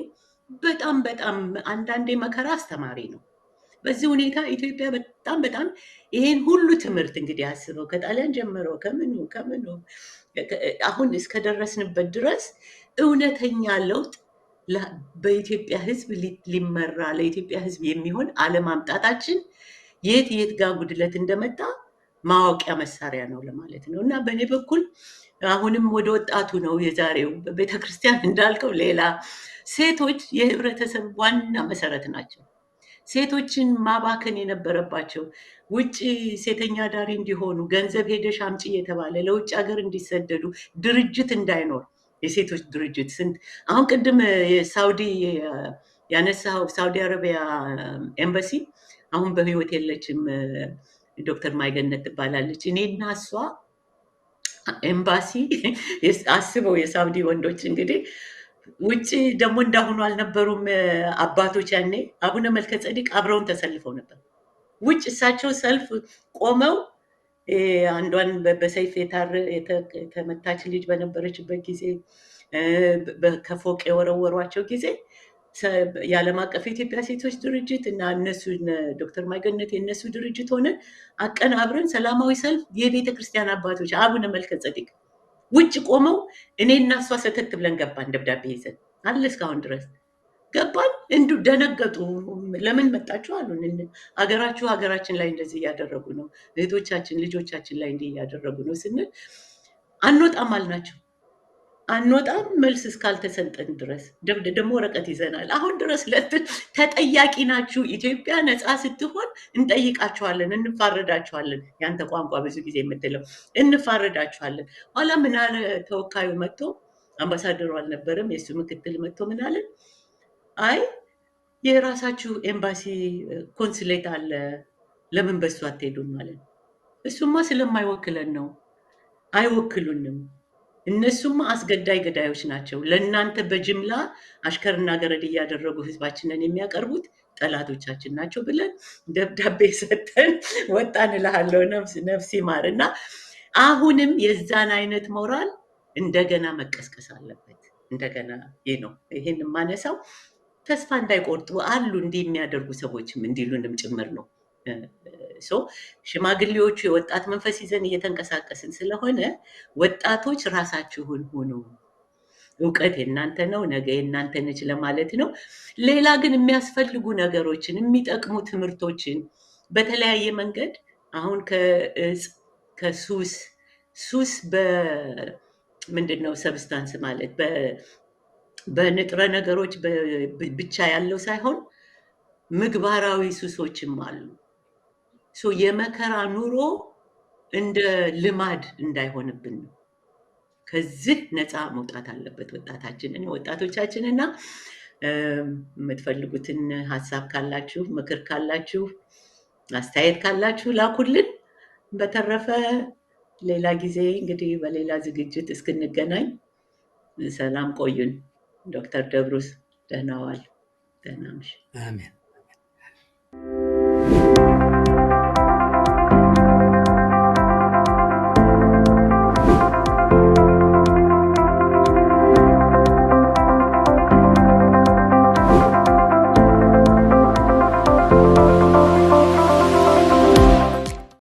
[SPEAKER 1] በጣም በጣም አንዳንዴ መከራ አስተማሪ ነው። በዚህ ሁኔታ ኢትዮጵያ በጣም በጣም ይሄን ሁሉ ትምህርት እንግዲህ አስበው ከጣሊያን ጀምሮ ከምኑ አሁን እስከደረስንበት ድረስ እውነተኛ ለውጥ በኢትዮጵያ ሕዝብ ሊመራ ለኢትዮጵያ ሕዝብ የሚሆን አለማምጣታችን የት ጋር ጉድለት እንደመጣ ማወቂያ መሳሪያ ነው ለማለት ነው እና በእኔ በኩል አሁንም ወደ ወጣቱ ነው የዛሬው። ቤተክርስቲያን እንዳልከው ሌላ ሴቶች የህብረተሰብ ዋና መሰረት ናቸው። ሴቶችን ማባከን የነበረባቸው ውጭ ሴተኛ ዳሪ እንዲሆኑ ገንዘብ ሄደሽ አምጪ እየተባለ ለውጭ ሀገር እንዲሰደዱ ድርጅት እንዳይኖር የሴቶች ድርጅት ስንት አሁን ቅድም የሳውዲ ያነሳው ሳውዲ አረቢያ ኤምባሲ አሁን በህይወት የለችም፣ ዶክተር ማይገነት ትባላለች። እኔና እሷ ኤምባሲ አስበው የሳውዲ ወንዶች እንግዲህ ውጭ ደግሞ እንዳሁኑ አልነበሩም አባቶች። ያኔ አቡነ መልከ ጸዲቅ አብረውን ተሰልፈው ነበር ውጭ እሳቸው ሰልፍ ቆመው አንዷን በሰይፍ የተመታች ልጅ በነበረችበት ጊዜ ከፎቅ የወረወሯቸው ጊዜ የዓለም አቀፍ የኢትዮጵያ ሴቶች ድርጅት እና እነሱ ዶክተር ማይገነት የእነሱ ድርጅት ሆነን አቀናብረን ሰላማዊ ሰልፍ የቤተ ክርስቲያን አባቶች አቡነ መልከ ጸዲቅ ውጭ ቆመው እኔ እና እሷ ሰተት ብለን ገባን። ደብዳቤ ይዘን አለ እስካሁን ድረስ ገባን። እንዱ ደነገጡ። ለምን መጣችሁ አሉን። ሀገራችን ላይ እንደዚህ እያደረጉ ነው፣ እህቶቻችን ልጆቻችን ላይ እንዲህ እያደረጉ ነው ስንል አንወጣም አልናቸው። አንወጣም መልስ እስካልተሰጠን ድረስ ደግሞ ወረቀት ይዘናል። አሁን ድረስ ተጠያቂ ናችሁ። ኢትዮጵያ ነፃ ስትሆን እንጠይቃችኋለን፣ እንፋረዳችኋለን። ያንተ ቋንቋ ብዙ ጊዜ የምትለው እንፋረዳችኋለን። ኋላ ምን አለ ተወካዩ መጥቶ፣ አምባሳደሩ አልነበረም የእሱ ምክትል መጥቶ ምን አለ፣ አይ የራሳችሁ ኤምባሲ ኮንስሌት አለ፣ ለምን በሱ አትሄዱም ማለት ነው። እሱማ ስለማይወክለን ነው። አይወክሉንም። እነሱም አስገዳይ ገዳዮች ናቸው። ለእናንተ በጅምላ አሽከርና ገረድ እያደረጉ ህዝባችንን የሚያቀርቡት ጠላቶቻችን ናቸው ብለን ደብዳቤ ሰጠን ወጣን እልሃለሁ። ነፍስ ይማር እና አሁንም የዛን አይነት ሞራል እንደገና መቀስቀስ አለበት። እንደገና ይህ ነው ይህን የማነሳው ተስፋ እንዳይቆርጡ አሉ እንዲህ የሚያደርጉ ሰዎችም እንዲሉንም ጭምር ነው። ሽማግሌዎቹ የወጣት መንፈስ ይዘን እየተንቀሳቀስን ስለሆነ ወጣቶች ራሳችሁን ሁኑ። እውቀት የእናንተ ነው፣ ነገ የእናንተ ነች ለማለት ነው። ሌላ ግን የሚያስፈልጉ ነገሮችን የሚጠቅሙ ትምህርቶችን በተለያየ መንገድ አሁን ከእጽ ሱስ በምንድን ነው ሰብስታንስ ማለት በንጥረ ነገሮች ብቻ ያለው ሳይሆን ምግባራዊ ሱሶችም አሉ። የመከራ ኑሮ እንደ ልማድ እንዳይሆንብን ነው። ከዚህ ነፃ መውጣት አለበት ወጣቶቻችን እና የምትፈልጉትን ሀሳብ ካላችሁ፣ ምክር ካላችሁ፣ አስተያየት ካላችሁ ላኩልን። በተረፈ ሌላ ጊዜ እንግዲህ በሌላ ዝግጅት እስክንገናኝ ሰላም ቆዩን። ዶክተር ደብሩስ ደህና ዋል። ደህና ምሽ።
[SPEAKER 2] አሜን።